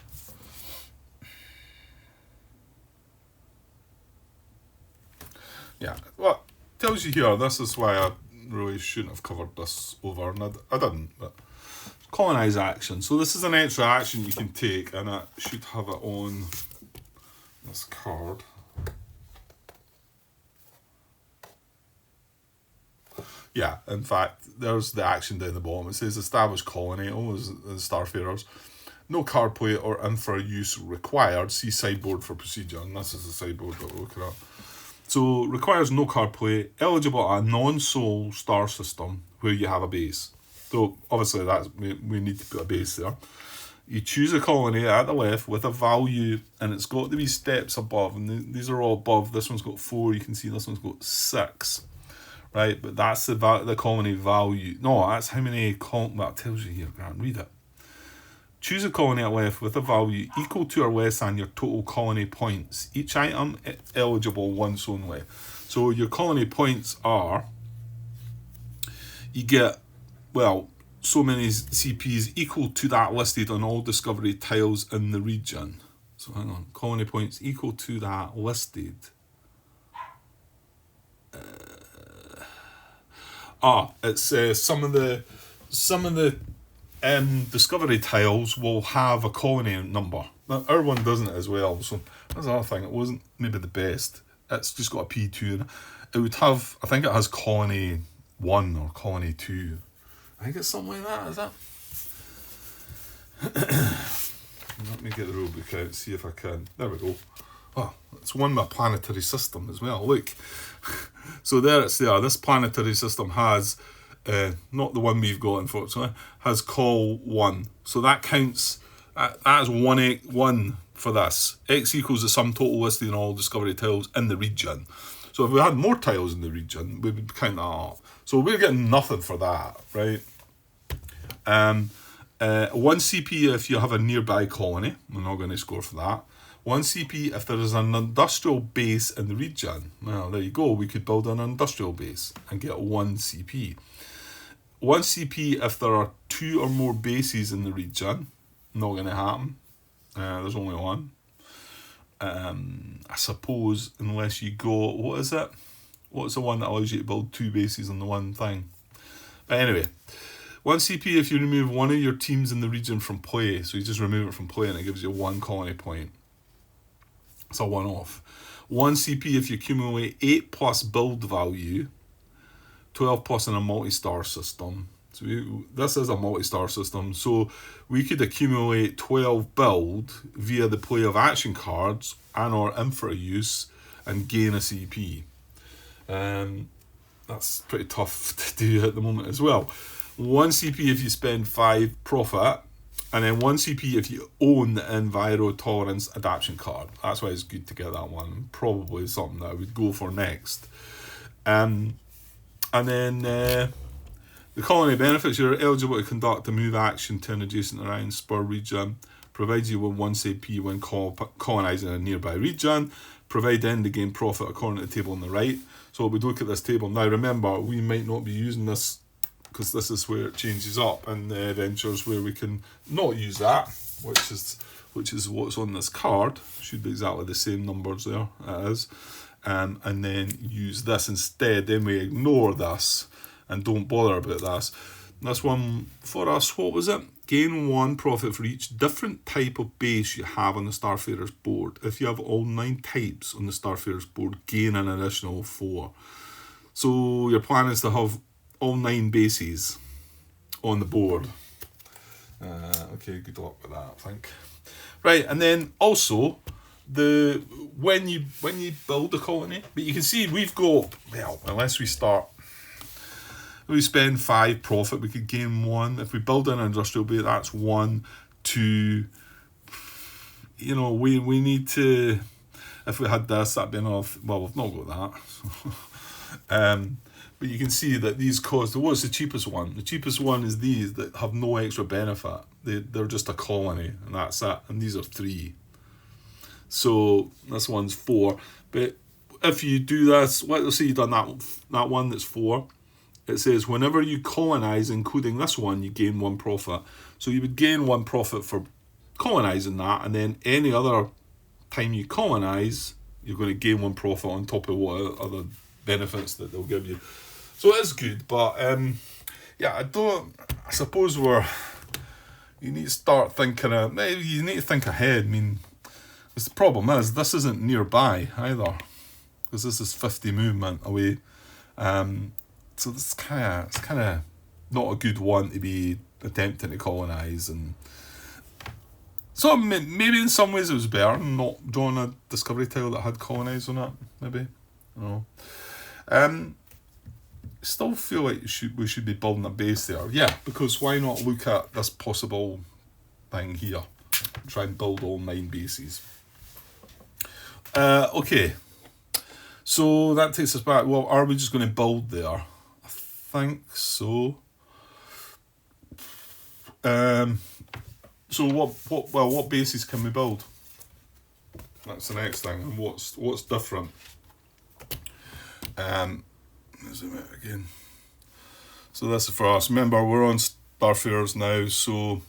Yeah, well, tells you here, this is why I really shouldn't have covered this over, and I didn't, but colonize action. So this is an extra action you can take, and I should have it on this card. Yeah, in fact, there's the action down the bottom. It says establish colony, always the Starfarers. No card play or infra use required. See sideboard for procedure, and this is the sideboard that we're looking at. So, requires no card play, eligible at a non-soul star system where you have a base. So, obviously, we need to put a base there. You choose a colony at the left with a value, and it's got to be steps above, and these are all above. This one's got 4, you can see this one's got 6. Right, but that's the colony value. No, that's how many well, it tells you here, Grant, read it. Choose a colony at left with a value equal to or less than your total colony points. Each item eligible once only. So your colony points are, you get, so many CPs equal to that listed on all discovery tiles in the region. So hang on, colony points equal to that listed. It says some of the discovery tiles will have a colony number. Now, our one doesn't as well, so that's the other thing. It wasn't maybe the best. It's just got a P2. It would have, I think it has colony 1 or colony 2. I think it's something like that, is that? Let me get the rule book out, see if I can. There we go. well, it's one with a planetary system as well. Look, so there it's there. This planetary system has, not the one we've got unfortunately, has call 1. So that counts. That is 1 for this. X equals the sum total listed in all discovery tiles in the region. So if we had more tiles in the region, we would count that up. So we're getting nothing for that, right? 1 CP if you have a nearby colony. We're not going to score for that. 1 CP if there is an industrial base in the region. Well, there you go. We could build an industrial base and get 1 CP. 1 CP if there are 2 or more bases in the region. Not going to happen. There's only 1. I suppose unless you go, what is it? What's the one that allows you to build 2 bases on the one thing? But anyway, 1 CP if you remove one of your teams in the region from play. So you just remove it from play and it gives you 1 colony point. It's a one-off. 1 CP if you accumulate 8 plus build value, 12 plus in a multi-star system. So this is a multi-star system, so we could accumulate 12 build via the play of action cards and or infra use and gain a CP. That's pretty tough to do at the moment as well. 1 CP if you spend 5 profit, and then 1 CP if you own the Enviro Tolerance Adaptation card. That's why it's good to get that one. Probably something that I would go for next. And then the colony benefits. You're eligible to conduct a move action to an adjacent Orion spur region. Provides you with 1 CP when colonising a nearby region. Provide end to gain profit according to the table on the right. So we look at this table. Now remember, we might not be using this because this is where it changes up in the adventures where we can not use that, which is what's on this card. Should be exactly the same numbers there, it is. And then use this instead. Then we ignore this and don't bother about this. This one for us, what was it? Gain 1 profit for each different type of base you have on the Starfarer's board. If you have all 9 types on the Starfarer's board, gain an additional 4. So your plan is to have all 9 bases on the board. Okay, good luck with that, I think. Right, and then also when you build a colony, but you can see we've got, well, unless we spend 5 profit, we could gain 1. If we build an industrial base, that's 1, 2. You know, we need to, if we had this, that'd be enough. Well, we've not got that. But you can see that these cost, what's the cheapest one? The cheapest one is these that have no extra benefit. They're just a colony, and that's it. And these are 3. So this one's 4. But if you do this, let's say you've done that one that's 4. It says whenever you colonize, including this one, you gain 1 profit. So you would gain 1 profit for colonizing that, and then any other time you colonize, you're going to gain 1 profit on top of what other benefits that they'll give you. So it is good, but yeah, I suppose you need to start thinking you need to think ahead. I mean, the problem is this isn't nearby either, because this is 50 movement away. So it's kind of not a good one to be attempting to colonize, and so maybe in some ways it was better not drawing a discovery tile that had colonize on it. Maybe, still feel like we should be building a base there. Yeah, because why not look at this possible thing here? Try and build all 9 bases. Okay, so that takes us back. Well, are we just going to build there? I think so. So what bases can we build? That's the next thing. And what's different? Zoom out again. So this is for us. Remember, we're on Starfarers now, so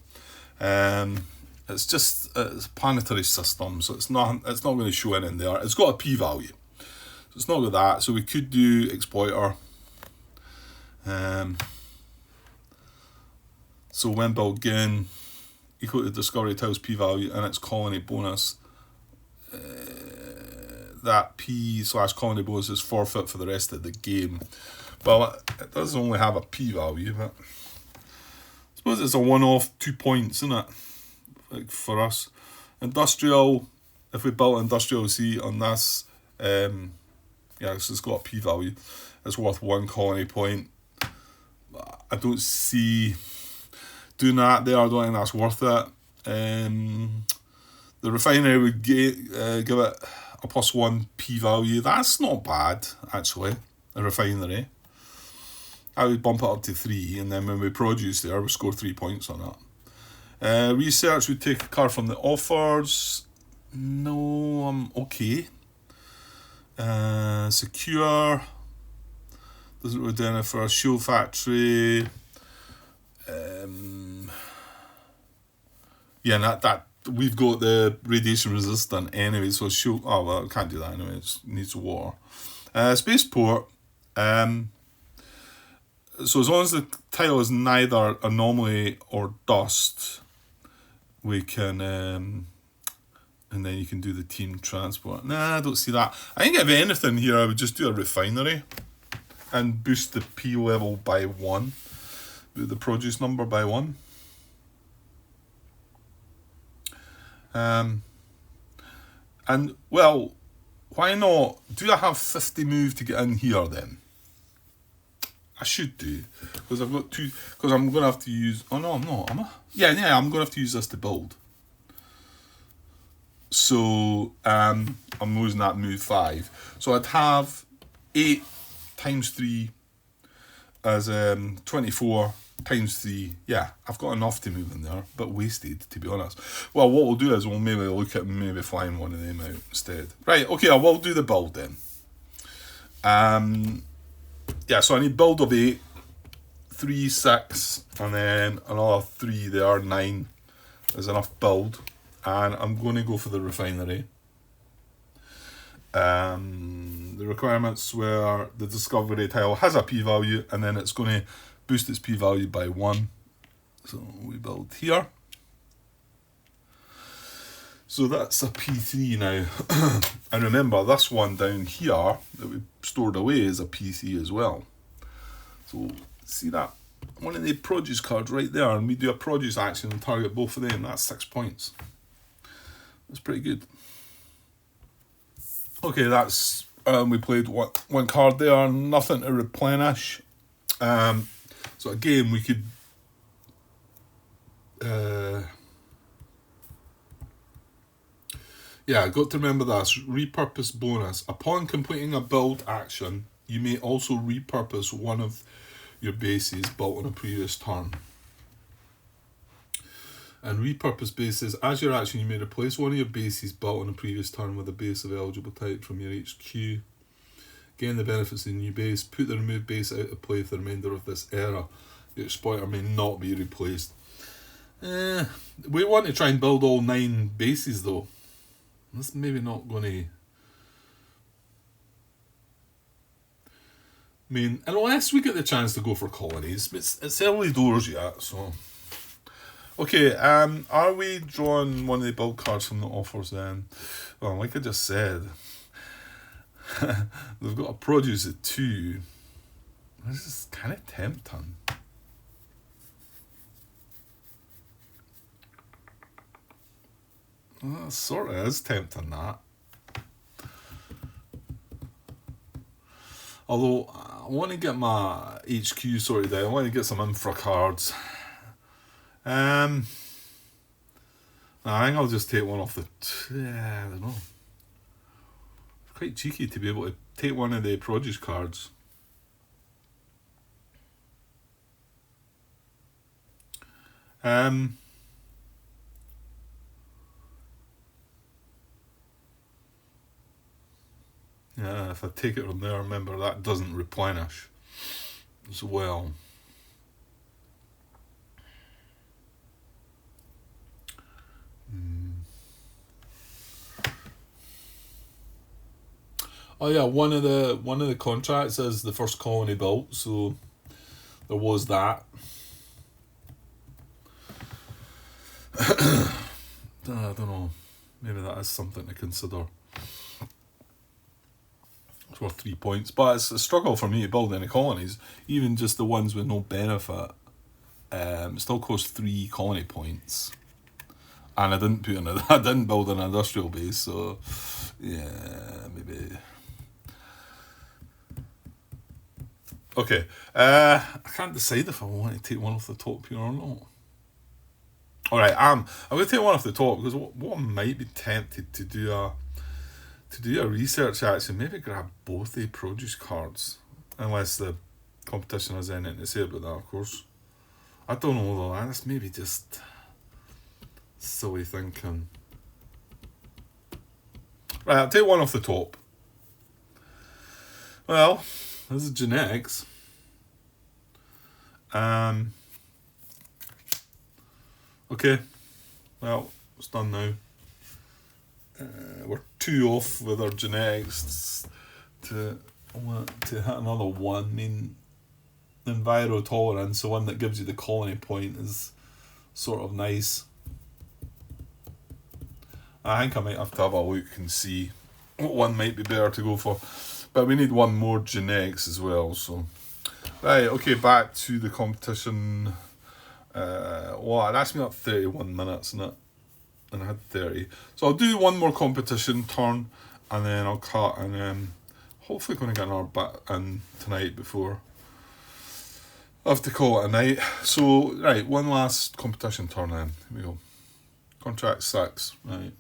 it's a planetary system, so it's not going to show anything there. It's got a p-value, so it's not got that. So we could do exploiter. So when built gain equal to discovery tiles p-value and its colony bonus. That p/colony bonus is forfeit for the rest of the game. Well, it does only have a p-value, but I suppose it's a one-off 2 points, isn't it? Like for us. Industrial, if we built industrial, see on this, yeah, so it's got a p-value. It's worth 1 colony point. I don't see doing that there. I don't think that's worth it. The refinery would give it a +1 p-value. That's not bad, actually, a refinery. I would bump it up to 3, and then when we produce there, we score 3 points on it. Research would take a car from the offers. No, I'm okay. Secure. Doesn't really do anything for a show factory. Yeah, that we've got the radiation resistant anyway, so show. Oh well, I can't do that anyway. It needs water. SpaceCorp. So as long as the tile is neither anomaly or dust, we can, and then you can do the team transport. Nah, I don't see that. I think if anything here, I would just do a refinery and boost the P level by 1, the produce number by 1. And well, why not? Do I have 50 move to get in here then? I should do, because I've got 2. Because I'm gonna have to use. Oh no, I'm not. Am I? Yeah. I'm gonna have to use this to build. So I'm losing that move 5. So I'd have 8 times 3 as 24 times 3. Yeah, I've got enough to move in there, but wasted, to be honest. Well, what we'll do is we'll maybe look at maybe flying one of them out instead. Right, okay, I will do the build then. Yeah, so I need build of 8, 3, 6, and then another 3 there, 9 is enough build. And I'm going to go for the refinery. The requirements were the discovery tile has a p-value, and then it's going to boost its p-value by 1. So we build here. So that's a P3 now. And remember, this one down here that we stored away is a P3 as well. So see that? One of the produce cards right there, and we do a produce action and target both of them. That's 6 points. That's pretty good. Okay, that's we played one card there, nothing to replenish. So again, we could yeah, got to remember this. Repurpose bonus. Upon completing a build action, you may also repurpose one of your bases built on a previous turn. And repurpose bases. As your action, you may replace one of your bases built on a previous turn with a base of eligible type from your HQ. Gain the benefits of the new base. Put the removed base out of play for the remainder of this era. The exploiter may not be replaced. We want to try and build all 9 bases though. That's maybe not going to... I mean, unless we get the chance to go for colonies. It's early doors yet, so... Okay, are we drawing one of the build cards from the offers then? Well, like I just said, they've got a produce at 2. This is kind of tempting. Well, sort of is tempting, that. Although, I want to get my HQ sorted out. I want to get some infra cards. I think I'll just take one off the... I don't know. It's quite cheeky to be able to take one of the produce cards. Yeah, if I take it from there, remember that doesn't replenish as well. Oh yeah, one of the contracts is the first colony built, so there was that. I don't know. Maybe that is something to consider. It's worth 3 points, but it's a struggle for me to build any colonies, even just the ones with no benefit. It still costs 3 colony points. And I didn't I didn't build an industrial base, so yeah, maybe. Okay, I can't decide if I want to take one off the top here or not. All right, I'm going to take one off the top because what I might be tempted to do a research action, maybe grab both the produce cards, unless the competition has anything to say about that, of course. I don't know though. That's maybe just silly thinking. Right, I'll take one off the top. Well, this is genetics. Okay. Well, it's done now. We're 2 off with our genetics to hit another one. I mean, enviro tolerance, the one that gives you the colony point, is sort of nice. I think I might have to have a look and see what one might be better to go for. But we need one more genetics as well, so. Right, okay, back to the competition. Wow, that's me up 31 minutes, isn't it? And I had 30. So I'll do one more competition turn, and then I'll cut, and hopefully going to get another bat in tonight before I have to call it a night. So, right, one last competition turn then. Here we go. Contract 6, right.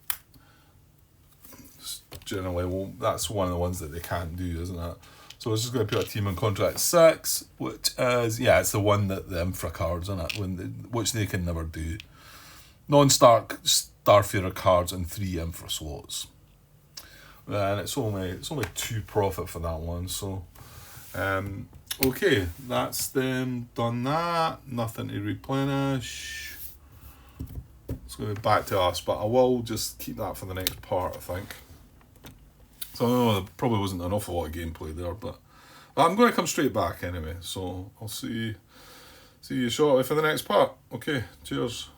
Generally, well, that's one of the ones that they can't do, isn't it? So it's just going to put a team on contract 6, which is, yeah, it's the one that the infra cards, isn't it? Which they can never do. Non-Starfarer cards and 3 infra slots. And it's only 2 profit for that one, so okay, that's them done that. Nothing to replenish. It's going to be back to us, but I will just keep that for the next part, I think. So I know there probably wasn't an awful lot of gameplay there, but I'm going to come straight back anyway. So I'll see you shortly for the next part. Okay, cheers.